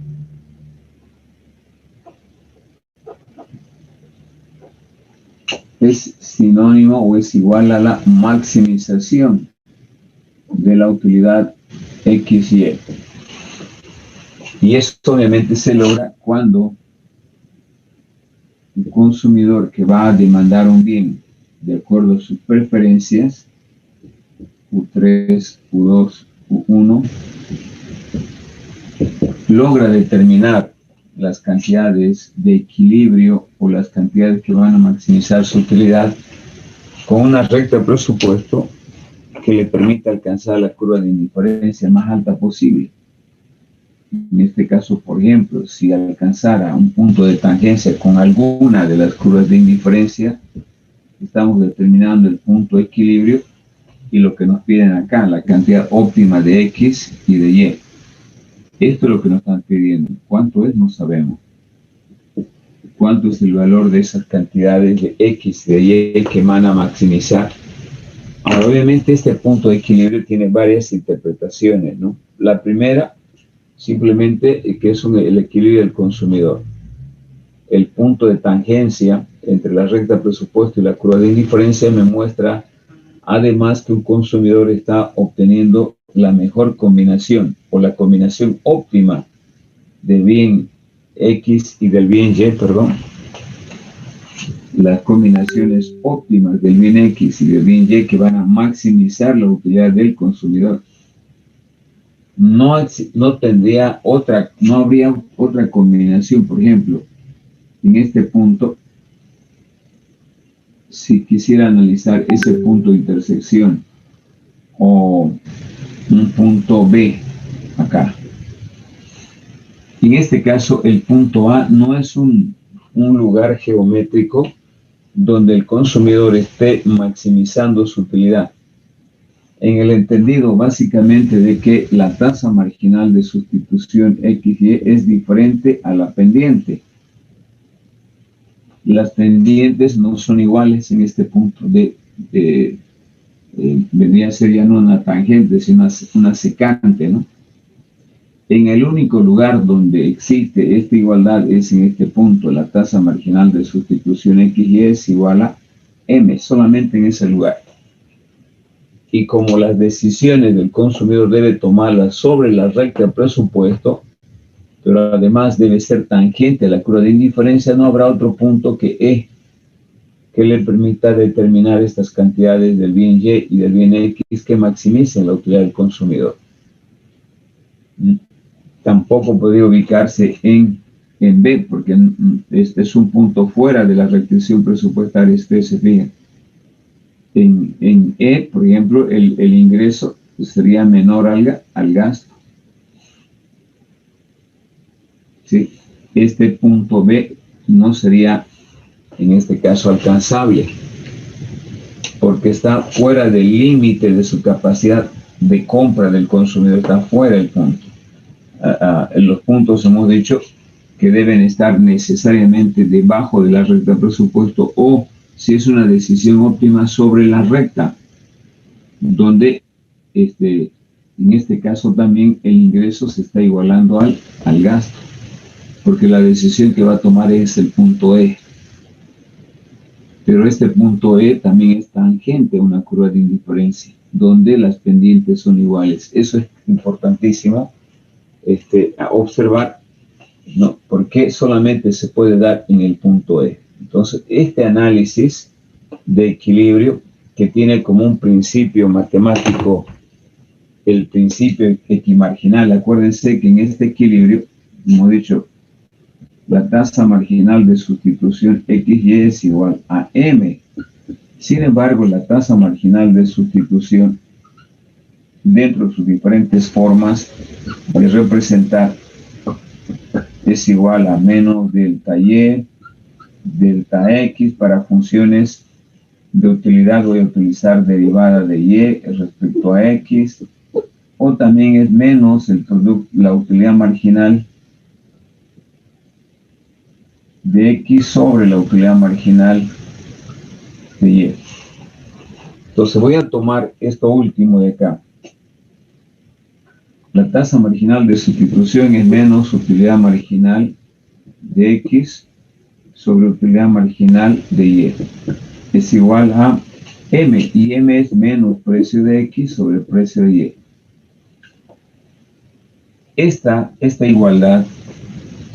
es sinónimo o es igual a la maximización de la utilidad XY. Y esto obviamente se logra cuando el consumidor que va a demandar un bien de acuerdo a sus preferencias, U3, U2, U1, logra determinar las cantidades de equilibrio o las cantidades que van a maximizar su utilidad con una recta de presupuesto que le permita alcanzar la curva de indiferencia más alta posible. En este caso, por ejemplo, si alcanzara un punto de tangencia con alguna de las curvas de indiferencia, estamos determinando el punto de equilibrio y lo que nos piden acá, la cantidad óptima de X y de Y. Esto es lo que nos están pidiendo. ¿Cuánto es? No sabemos. ¿Cuánto es el valor de esas cantidades de X y de Y que van a maximizar? Ahora, obviamente, este punto de equilibrio tiene varias interpretaciones, ¿no? La primera, simplemente, que es el equilibrio del consumidor. El punto de tangencia entre la recta de presupuesto y la curva de indiferencia me muestra, además, que un consumidor está obteniendo la mejor combinación o la combinación óptima del bien X y del bien Y, perdón. Las combinaciones óptimas del bien X y del bien Y que van a maximizar la utilidad del consumidor. No habría otra combinación, por ejemplo, en este punto, si quisiera analizar ese punto de intersección o un punto B acá. En este caso, el punto A no es un lugar geométrico donde el consumidor esté maximizando su utilidad. En el entendido básicamente de que la tasa marginal de sustitución XY es diferente a la pendiente. Las pendientes no son iguales en este punto vendría a ser ya no una tangente, sino una secante, ¿no? En el único lugar donde existe esta igualdad es en este punto, la tasa marginal de sustitución XY es igual a M, solamente en ese lugar. Y como las decisiones del consumidor debe tomarlas sobre la recta de presupuesto, pero además debe ser tangente a la curva de indiferencia, no habrá otro punto que E. que le permita determinar estas cantidades del bien Y y del bien X que maximicen la utilidad del consumidor. Tampoco puede ubicarse en B, porque este es un punto fuera de la restricción presupuestaria. Ustedes se fijan. En E, por ejemplo, el ingreso sería menor al gasto. ¿Sí? Este punto B no sería, en este caso, alcanzable, porque está fuera del límite de su capacidad de compra del consumidor, está fuera del punto. En los puntos hemos dicho que deben estar necesariamente debajo de la recta de presupuesto, o si es una decisión óptima, sobre la recta, donde en este caso también el ingreso se está igualando al gasto, porque la decisión que va a tomar es el punto E. Pero este punto E también es tangente a una curva de indiferencia, donde las pendientes son iguales. Eso es importantísimo a observar, ¿no? Porque solamente se puede dar en el punto E. Entonces, este análisis de equilibrio, que tiene como un principio matemático el principio equimarginal, acuérdense que en este equilibrio, hemos dicho, la tasa marginal de sustitución XY es igual a M. Sin embargo, la tasa marginal de sustitución, dentro de sus diferentes formas de representar, es igual a menos delta Y, delta X. Para funciones de utilidad voy a utilizar derivada de Y respecto a X, o también es menos la utilidad marginal de X sobre la utilidad marginal de Y. Entonces voy a tomar esto último de acá. La tasa marginal de sustitución es menos utilidad marginal de X sobre utilidad marginal de Y. Es igual a M, y M es menos precio de X sobre precio de Y. Esta igualdad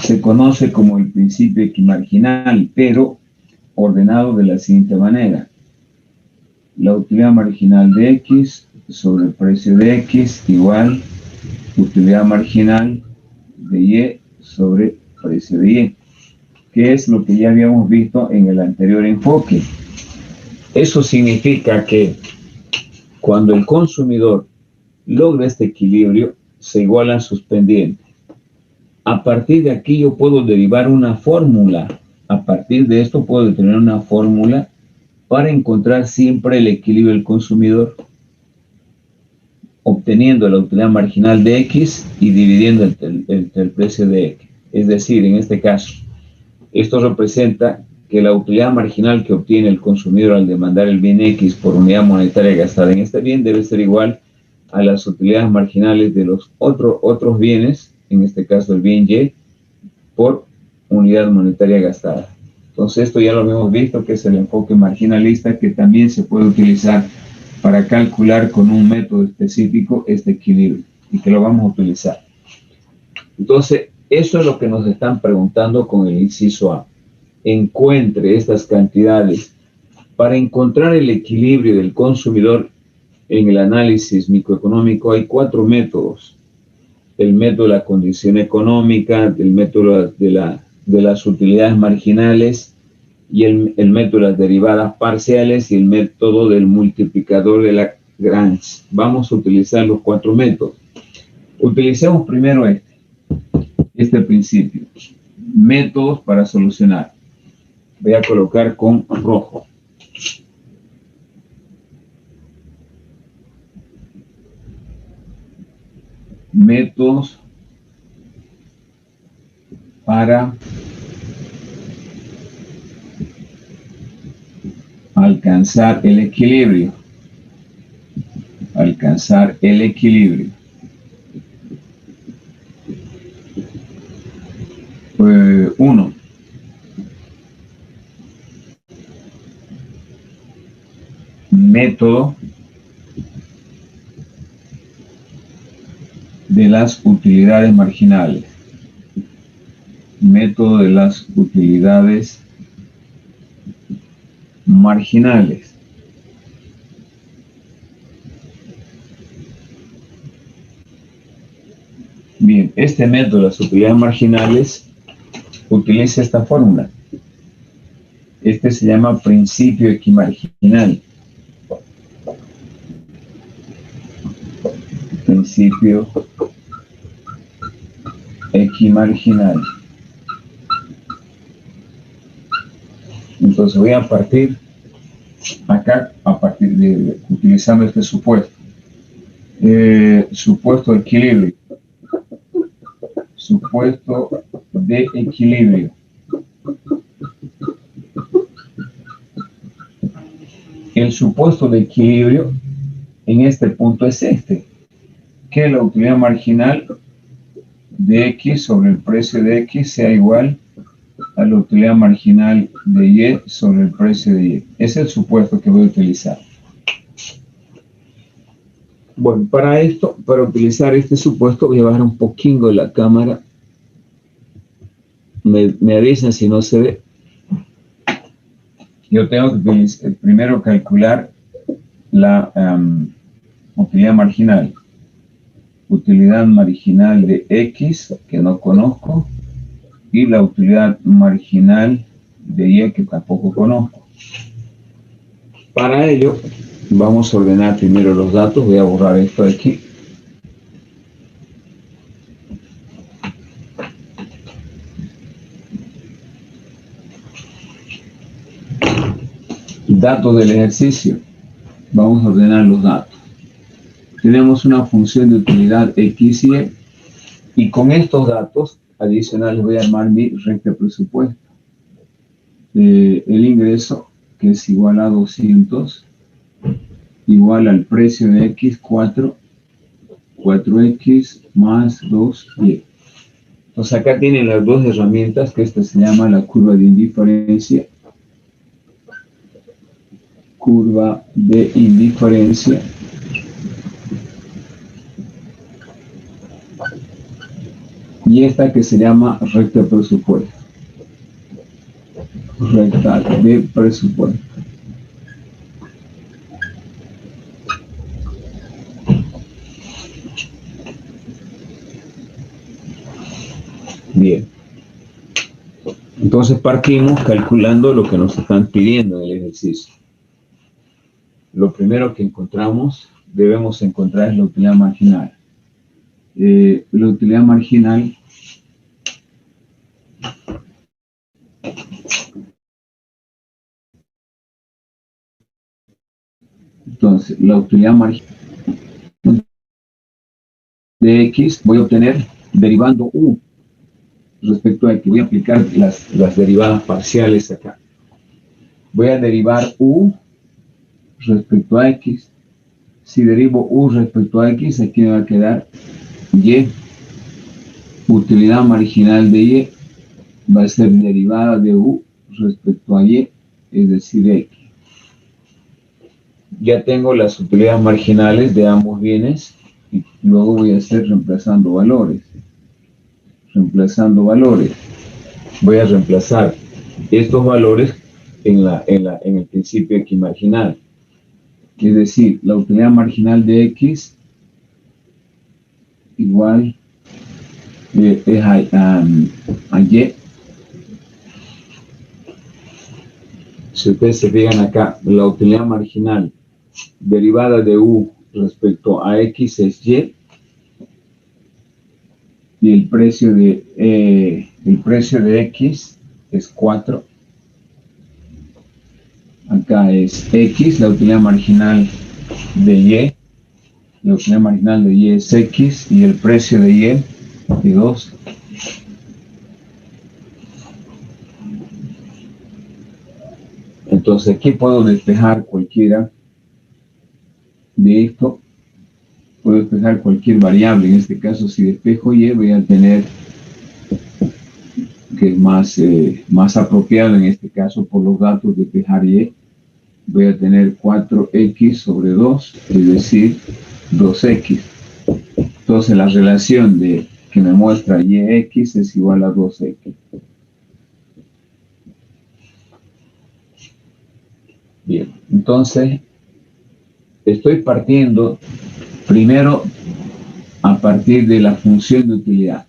se conoce como el principio equimarginal, pero ordenado de la siguiente manera. La utilidad marginal de X sobre el precio de X igual utilidad marginal de Y sobre precio de Y, que es lo que ya habíamos visto en el anterior enfoque. Eso significa que cuando el consumidor logra este equilibrio, se igualan sus pendientes. A partir de aquí yo puedo derivar una fórmula. A partir de esto puedo determinar una fórmula para encontrar siempre el equilibrio del consumidor, obteniendo la utilidad marginal de X y dividiendo el precio de X. Es decir, en este caso, esto representa que la utilidad marginal que obtiene el consumidor al demandar el bien X por unidad monetaria gastada en este bien debe ser igual a las utilidades marginales de los otros bienes, en este caso el bien Y, por unidad monetaria gastada. Entonces esto ya lo habíamos visto, que es el enfoque marginalista, que también se puede utilizar para calcular con un método específico este equilibrio, y que lo vamos a utilizar. Entonces, eso es lo que nos están preguntando con el inciso A. Encuentre estas cantidades. Para encontrar el equilibrio del consumidor en el análisis microeconómico hay 4 métodos. El método de la condición económica, el método de las utilidades marginales, y el método de las derivadas parciales, y el método del multiplicador de Lagrange. Vamos a utilizar los 4 métodos. Utilicemos primero este principio. Métodos para solucionar. Voy a colocar con rojo. Métodos para alcanzar el equilibrio. Alcanzar el equilibrio. 1. Método de las utilidades marginales. Método de las utilidades marginales. Bien, este método de las utilidades marginales utiliza esta fórmula. Este se llama principio equimarginal. Principio equimarginal. Entonces voy a partir acá, utilizando este supuesto. Supuesto de equilibrio. Supuesto de equilibrio. El supuesto de equilibrio en este punto es este, que la utilidad marginal de X sobre el precio de X sea igual a la utilidad marginal de Y sobre el precio de Y. Es el supuesto que voy a utilizar. Bueno, para utilizar este supuesto voy a bajar un poquito la cámara. Me avisan si no se ve. Yo tengo que primero calcular la utilidad marginal. Utilidad marginal de X, que no conozco, y la utilidad marginal de Y, que tampoco conozco. Para ello, vamos a ordenar primero los datos. Voy a borrar esto de aquí. Datos del ejercicio. Vamos a ordenar los datos. Tenemos una función de utilidad X y Y, y con estos datos adicionales voy a armar mi recta de presupuesto. El ingreso, que es igual a 200, igual al precio de X, 4X más 2Y. Entonces acá tienen las dos herramientas, que esta se llama la curva de indiferencia. Curva de indiferencia. Y esta que se llama recta de presupuesto. Recta de presupuesto. Bien. Entonces partimos calculando lo que nos están pidiendo en el ejercicio. Lo primero que debemos encontrar es la utilidad marginal. La utilidad marginal entonces la utilidad marginal de X voy a obtener derivando U respecto a X. Voy a aplicar las derivadas parciales acá. Voy a derivar U respecto a X. Si derivo U respecto a X, aquí me va a quedar Y. Utilidad marginal de Y va a ser derivada de U respecto a Y, es decir, X. Ya tengo las utilidades marginales de ambos bienes y luego voy a hacer reemplazando valores. Reemplazando valores. Voy a reemplazar estos valores en el principio equimarginal. Es decir, la utilidad marginal de X igual es a Y. Si ustedes se fijan acá, la utilidad marginal derivada de U respecto a X es Y. Y el precio de X es 4. Acá es X, la utilidad marginal de Y. La utilidad marginal de Y es X y el precio de Y es 2. Entonces aquí puedo despejar cualquiera de esto. Puedo despejar cualquier variable. En este caso, si despejo Y, voy a tener, que es más apropiado en este caso por los datos, despejar Y. Voy a tener 4X sobre 2, es decir, 2X. Entonces la relación que me muestra YX es igual a 2X. Bien, entonces estoy partiendo primero a partir de la función de utilidad.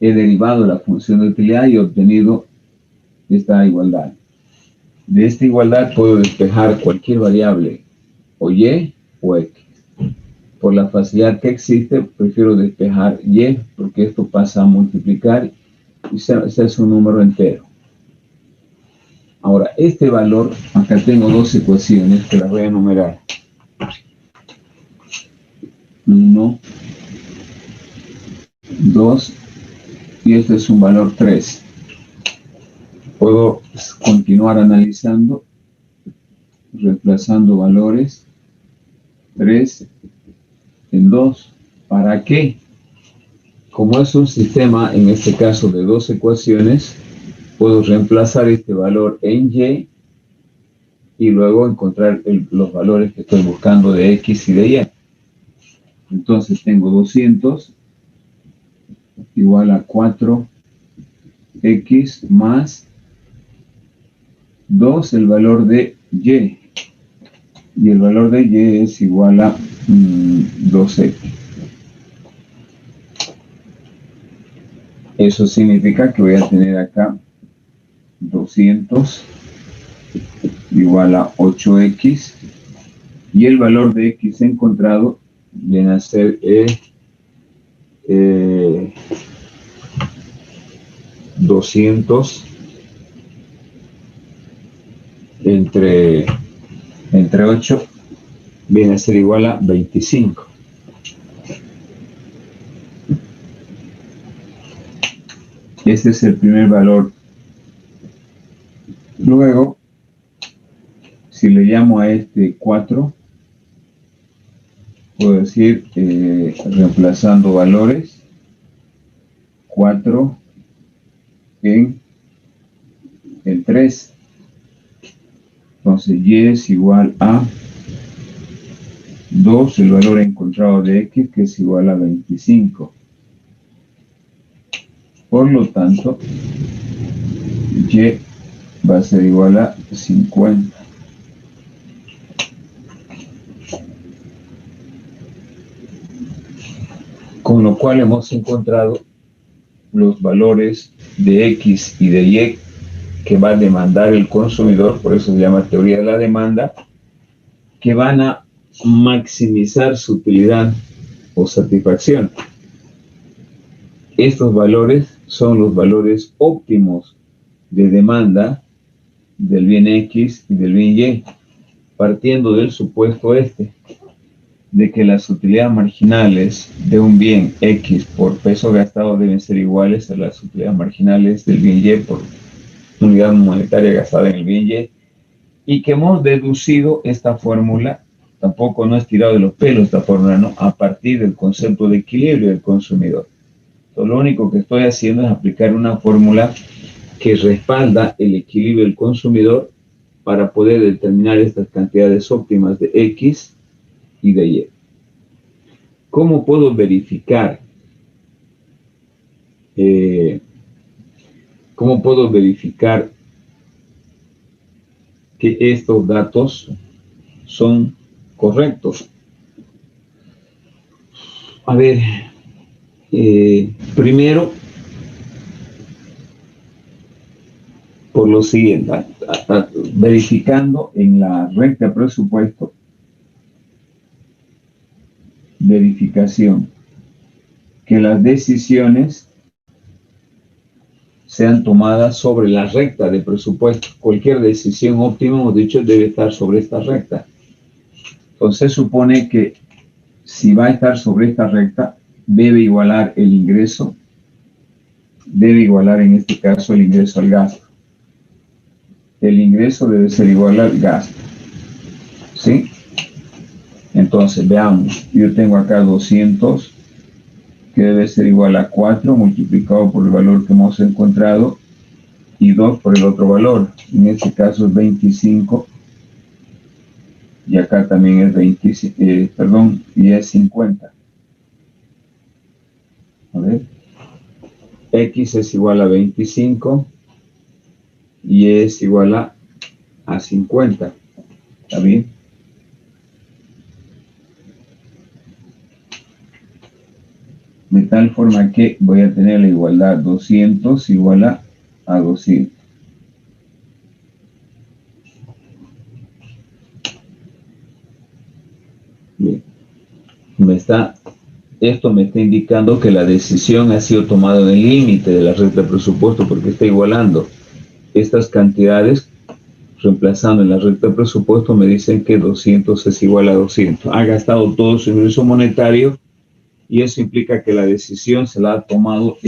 He derivado la función de utilidad y he obtenido esta igualdad. De esta igualdad puedo despejar cualquier variable, o y o x. Por la facilidad que existe, prefiero despejar y, porque esto pasa a multiplicar y se hace un número entero. Ahora, este valor, acá tengo dos ecuaciones que las voy a enumerar. 1, 2, y este es un valor 3. Puedo continuar analizando, reemplazando valores. 3 en 2. ¿Para qué? Como es un sistema, en este caso de dos ecuaciones, puedo reemplazar este valor en y y luego encontrar los valores que estoy buscando de x y de y. Entonces tengo 200 igual a 4x más 2 el valor de y. Y el valor de y es igual a 2x. Eso significa que voy a tener acá 200 igual a 8x. Y el valor de x encontrado viene a ser 200 entre 8 viene a ser igual a 25. Este es el primer valor. Luego, si le llamo a este 4, puedo decir, reemplazando valores, 4 en el 3. Entonces, y es igual a 2, el valor encontrado de x, que es igual a 25. Por lo tanto, y va a ser igual a 50. Con lo cual hemos encontrado los valores de x y de y que va a demandar el consumidor, por eso se llama teoría de la demanda, que van a maximizar su utilidad o satisfacción. Estos valores son los valores óptimos de demanda del bien X y del bien Y, partiendo del supuesto de que las utilidades marginales de un bien X por peso gastado deben ser iguales a las utilidades marginales del bien Y por unidad monetaria gastada en el bien y que hemos deducido esta fórmula, tampoco no es tirado de los pelos esta fórmula, ¿no? A partir del concepto de equilibrio del consumidor. Entonces, lo único que estoy haciendo es aplicar una fórmula que respalda el equilibrio del consumidor para poder determinar estas cantidades óptimas de X y de Y. ¿Cómo puedo verificar? ¿Cómo puedo verificar que estos datos son correctos? A ver, primero, por lo siguiente, verificando en la recta de presupuesto, verificación, que las decisiones sean tomadas sobre la recta de presupuesto. Cualquier decisión óptima, hemos dicho, debe estar sobre esta recta. Entonces, supone que si va a estar sobre esta recta, debe igualar el ingreso, debe igualar en este caso el ingreso al gasto. El ingreso debe ser igual al gasto. ¿Sí? Entonces, veamos. Yo tengo acá 200, que debe ser igual a 4 multiplicado por el valor que hemos encontrado y 2 por el otro valor. En este caso es 25 y acá también es 25, y es 50. A ver. X es igual a 25 y es igual a a 50. ¿Está bien? De tal forma que voy a tener la igualdad 200 igual a 200. Bien. Esto me está indicando que la decisión ha sido tomada en el límite de la recta de presupuesto porque está igualando estas cantidades, reemplazando en la recta de presupuesto, me dicen que 200 es igual a 200. Ha gastado todo su ingreso monetario y eso implica que la decisión se la ha tomado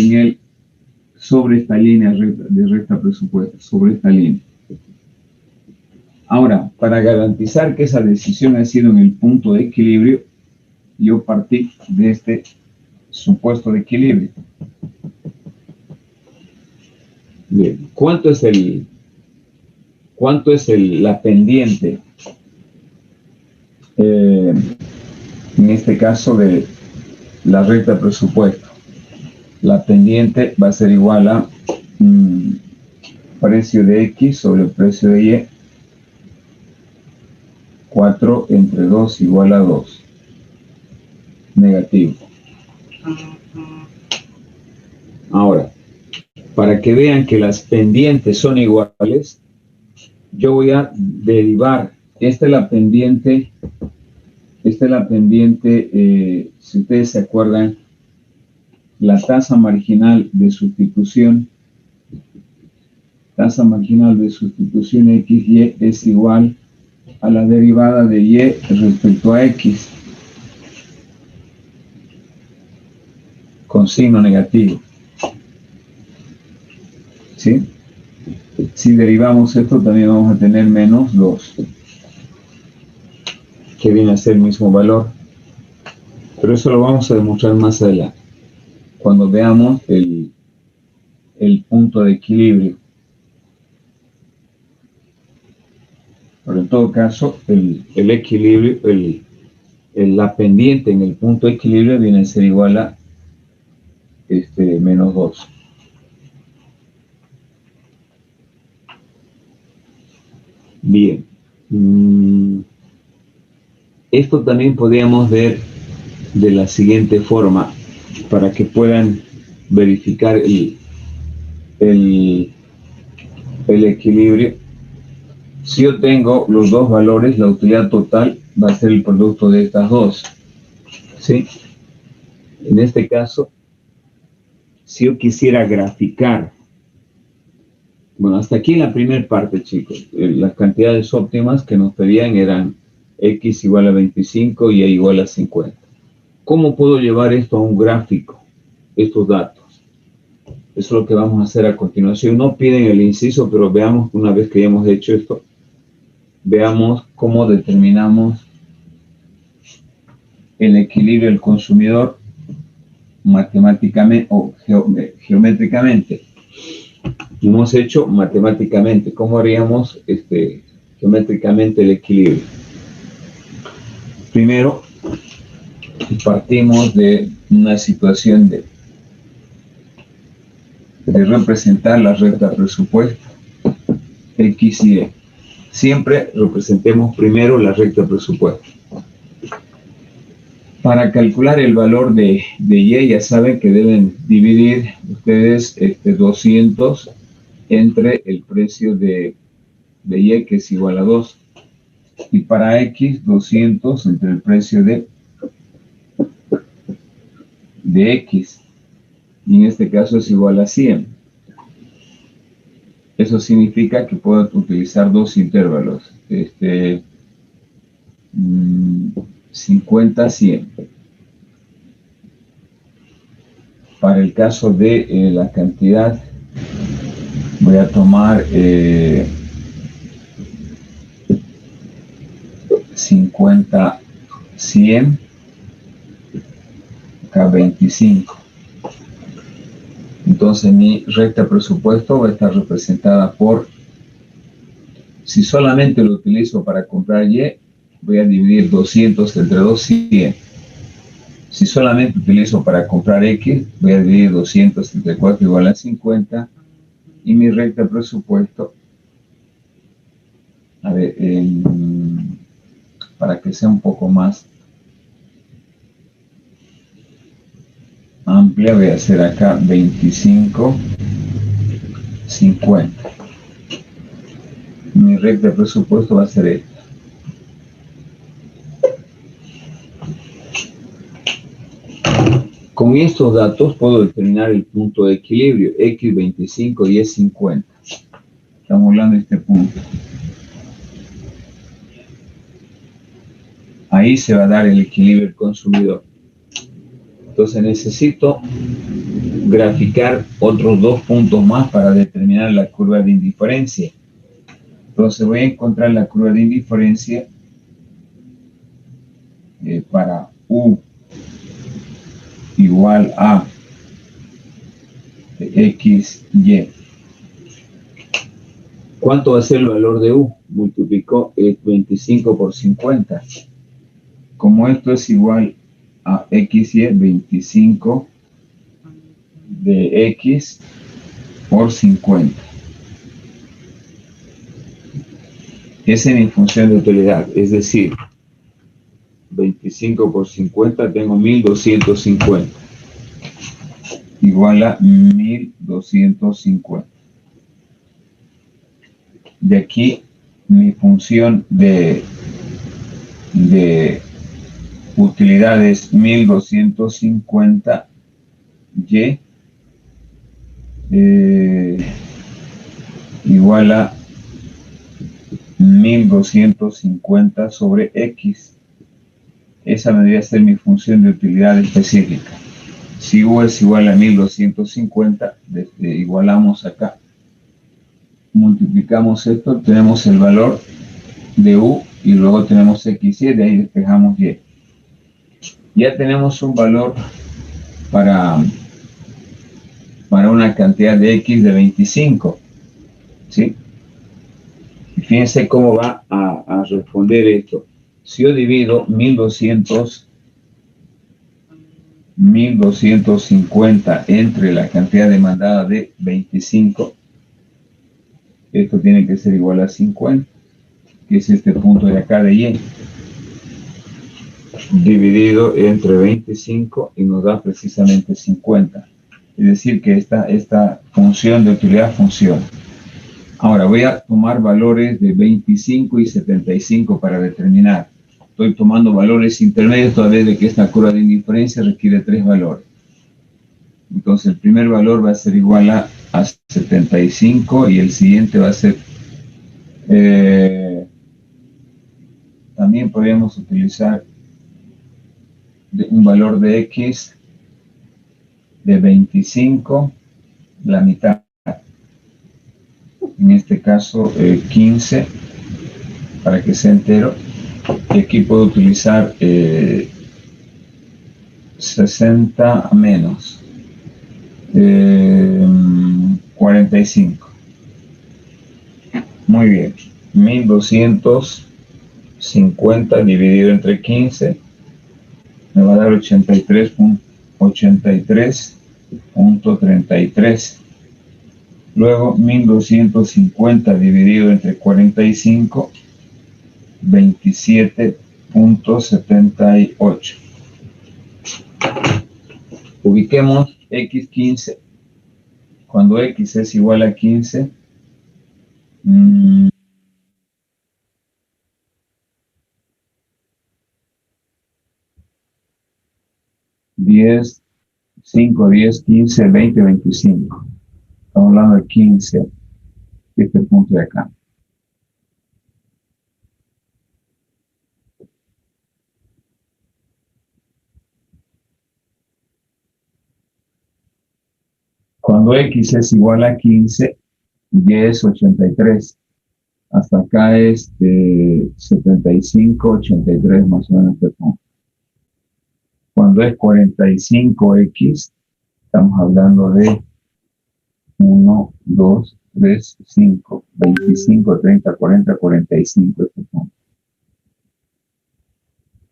sobre esta línea de recta presupuesto, sobre esta línea. Ahora, para garantizar que esa decisión ha sido en el punto de equilibrio, yo partí de este supuesto de equilibrio. Bien, ¿cuánto es la pendiente? En este caso de la recta de presupuesto. La pendiente va a ser igual a precio de X sobre precio de Y. 4 entre 2 igual a 2. Negativo. Ahora, para que vean que las pendientes son iguales, yo voy a derivar. Esta es la pendiente, si ustedes se acuerdan, la tasa marginal de sustitución XY es igual a la derivada de Y respecto a X con signo negativo. ¿Sí? Si derivamos esto, también vamos a tener menos 2, que viene a ser el mismo valor. Pero eso lo vamos a demostrar más adelante, cuando veamos el punto de equilibrio. Pero en todo caso, el equilibrio, la pendiente en el punto de equilibrio viene a ser igual a menos 2. Bien. Esto también podríamos ver de la siguiente forma, para que puedan verificar el equilibrio. Si yo tengo los dos valores, la utilidad total va a ser el producto de estas dos. ¿Sí? En este caso, si yo quisiera graficar, bueno, hasta aquí en la primera parte, chicos, las cantidades óptimas que nos pedían eran X igual a 25 y Y igual a 50. ¿Cómo puedo llevar esto a un gráfico, estos datos? Eso es lo que vamos a hacer a continuación. No piden el inciso, pero veamos, una vez que ya hemos hecho esto, veamos cómo determinamos el equilibrio del consumidor matemáticamente o geométricamente. Lo hemos hecho matemáticamente. ¿Cómo haríamos geométricamente el equilibrio? Primero, partimos de una situación de representar la recta de presupuesto X y Y. Siempre representemos primero la recta de presupuesto. Para calcular el valor de Y, ya saben que deben dividir ustedes 200 entre el precio de Y, que es igual a 2. Y para X, 200 entre el precio de X. Y en este caso es igual a 100. Eso significa que puedo utilizar dos intervalos. 50, 100. Para el caso de la cantidad, voy a tomar 50, 100, acá 25. Entonces mi recta de presupuesto va a estar representada por, si solamente lo utilizo para comprar Y, voy a dividir 200 entre 2, 100. Si solamente utilizo para comprar X, voy a dividir 200 entre 4 igual a 50. Y mi recta de presupuesto A ver, para que sea un poco más amplia, voy a hacer acá 25, 50. Mi recta de presupuesto va a ser esta. Con estos datos puedo determinar el punto de equilibrio, X 25 y Y 50. Estamos hablando de este punto. Ahí se va a dar el equilibrio del consumidor. Entonces necesito graficar otros 2 puntos más para determinar la curva de indiferencia. Entonces voy a encontrar la curva de indiferencia para U igual a X, Y. ¿Cuánto va a ser el valor de U? Multiplicó 25 por 50. Como esto es igual a XY, 25 de X por 50. Esa es mi función de utilidad, es decir, 25 por 50 tengo 1250. Igual a 1250. De aquí mi función de utilidad es 1250 Y igual a 1250 sobre X. Esa vendría a ser mi función de utilidad específica. Si U es igual a 1250, igualamos acá. Multiplicamos esto, tenemos el valor de U y luego tenemos XY, de ahí despejamos Y. Ya tenemos un valor para una cantidad de X de 25. ¿Sí? Y fíjense cómo va a responder esto. Si yo divido 1250 entre la cantidad demandada de 25, esto tiene que ser igual a 50, que es este punto de acá de Y, dividido entre 25 y nos da precisamente 50. Es decir, que esta función de utilidad funciona. Ahora voy a tomar valores de 25 y 75 para determinar. Estoy tomando valores intermedios toda vez de que esta curva de indiferencia requiere 3 valores. Entonces el primer valor va a ser igual a 75 y el siguiente va a ser... también podríamos utilizar un valor de X de 25, la mitad. En este caso 15, para que sea entero. Y aquí puedo utilizar 60 menos 45. Muy bien. 1250 dividido entre 15 me va a dar 83.33. Luego 1250 dividido entre 45, 27.78. Ubiquemos X15. Cuando X es igual a 15, 10, 5, 10, 15, 20, 25. Estamos hablando de 15, este punto de acá. Cuando X es igual a 15, Y es 83. Hasta acá es de 75, 83 más o menos este punto. Cuando es 45X, estamos hablando de 1, 2, 3, 5, 25, 30, 40, 45 este punto.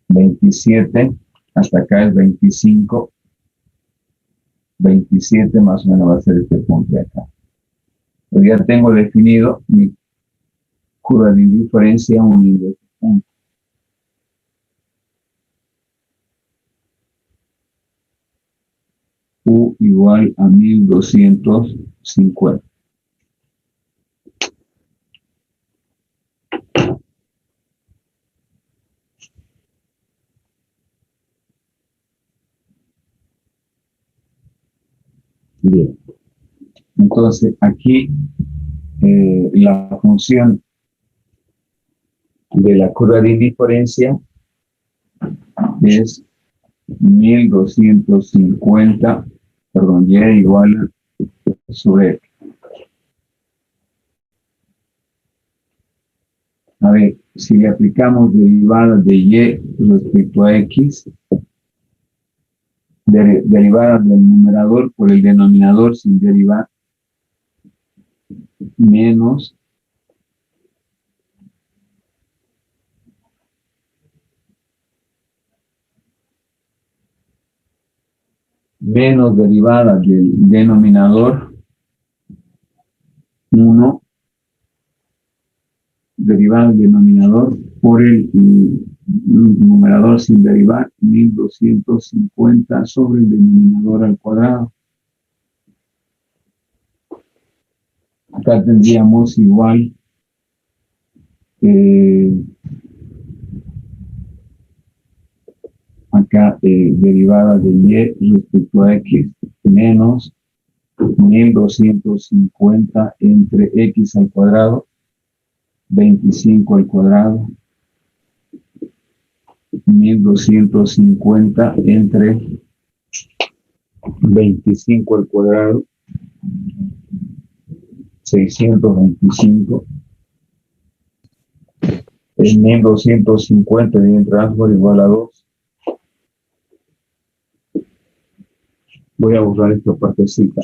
27, hasta acá es 25, 27 más o menos va a ser este punto de acá. Pues ya tengo definido mi curva de indiferencia unido a este punto. U igual a 1250. Bien. Entonces, aquí la función de la curva de indiferencia es 1250, perdón, y igual a sobre X. A ver, si le aplicamos derivadas de Y respecto a X, derivadas del numerador por el denominador sin derivar, menos derivada del denominador 1, derivada del denominador por el numerador sin derivar, 1250 sobre el denominador al cuadrado. Acá tendríamos igual derivada de Y respecto a X menos 1250 entre X al cuadrado, 25 al cuadrado, 1250 entre 25 al cuadrado, 625. El 1250 de transform igual a 2. Voy a borrar esta partecita.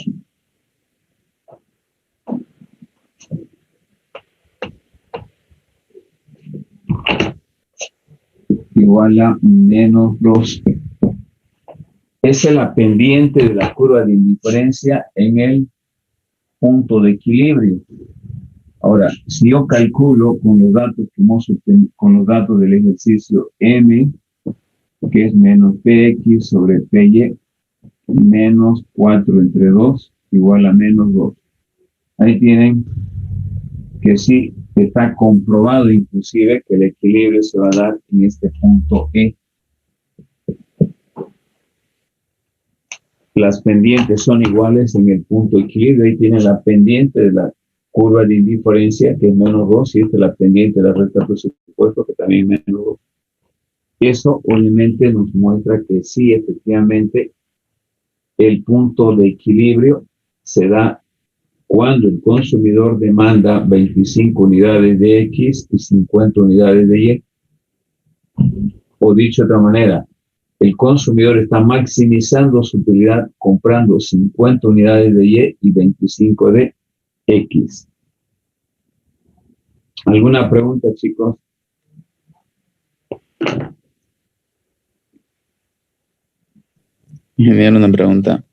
Igual a menos 2. Esa es la pendiente de la curva de indiferencia en el punto de equilibrio. Ahora, si yo calculo con los datos que hemos obtenido, con los datos del ejercicio M, que es menos PX sobre PY, menos 4 entre 2, igual a menos 2. Ahí tienen que sí está comprobado inclusive que el equilibrio se va a dar en este punto E. Las pendientes son iguales en el punto de equilibrio. Ahí tienen la pendiente de la curva de indiferencia, que es menos 2, y esta es la pendiente de la recta de presupuesto, que también es menos 2. Eso obviamente nos muestra que sí, efectivamente, el punto de equilibrio se da cuando el consumidor demanda 25 unidades de X y 50 unidades de Y. O dicho de otra manera, el consumidor está maximizando su utilidad comprando 50 unidades de Y y 25 de X. ¿Alguna pregunta, chicos? Ingeniero, una pregunta.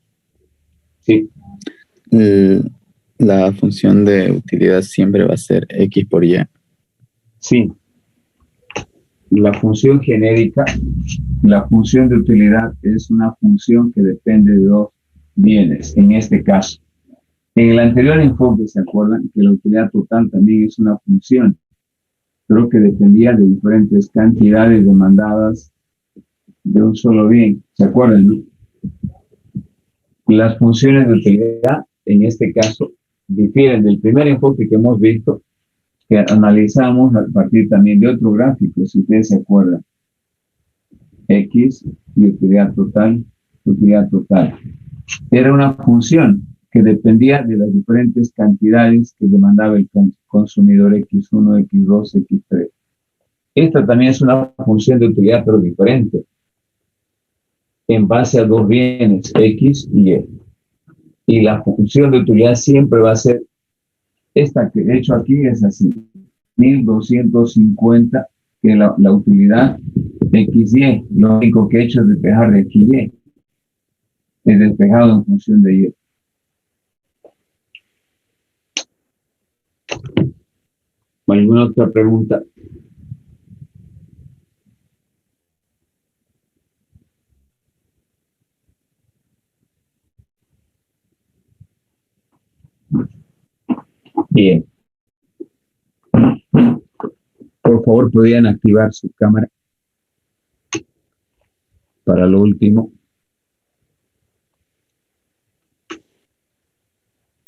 Sí. La función de utilidad siempre va a ser X por Y. Sí. La función genérica, la función de utilidad es una función que depende de dos bienes, en este caso. En el anterior enfoque, ¿se acuerdan? Que la utilidad total también es una función, pero que dependía de diferentes cantidades demandadas de un solo bien. ¿Se acuerdan, no? Las funciones de utilidad, en este caso, difieren del primer enfoque que hemos visto, que analizamos a partir también de otro gráfico, si ustedes se acuerdan. X y utilidad total. Era una función que dependía de las diferentes cantidades que demandaba el consumidor X1, X2, X3. Esta también es una función de utilidad, pero diferente, en base a dos bienes, X y Y. Y la función de utilidad siempre va a ser esta que he hecho aquí, es así, 1250, que es la utilidad XY. Lo único que he hecho es despejar de XY. Es despejado en función de Y. ¿Alguna otra pregunta? Bien. Por favor, podrían activar su cámara para lo último.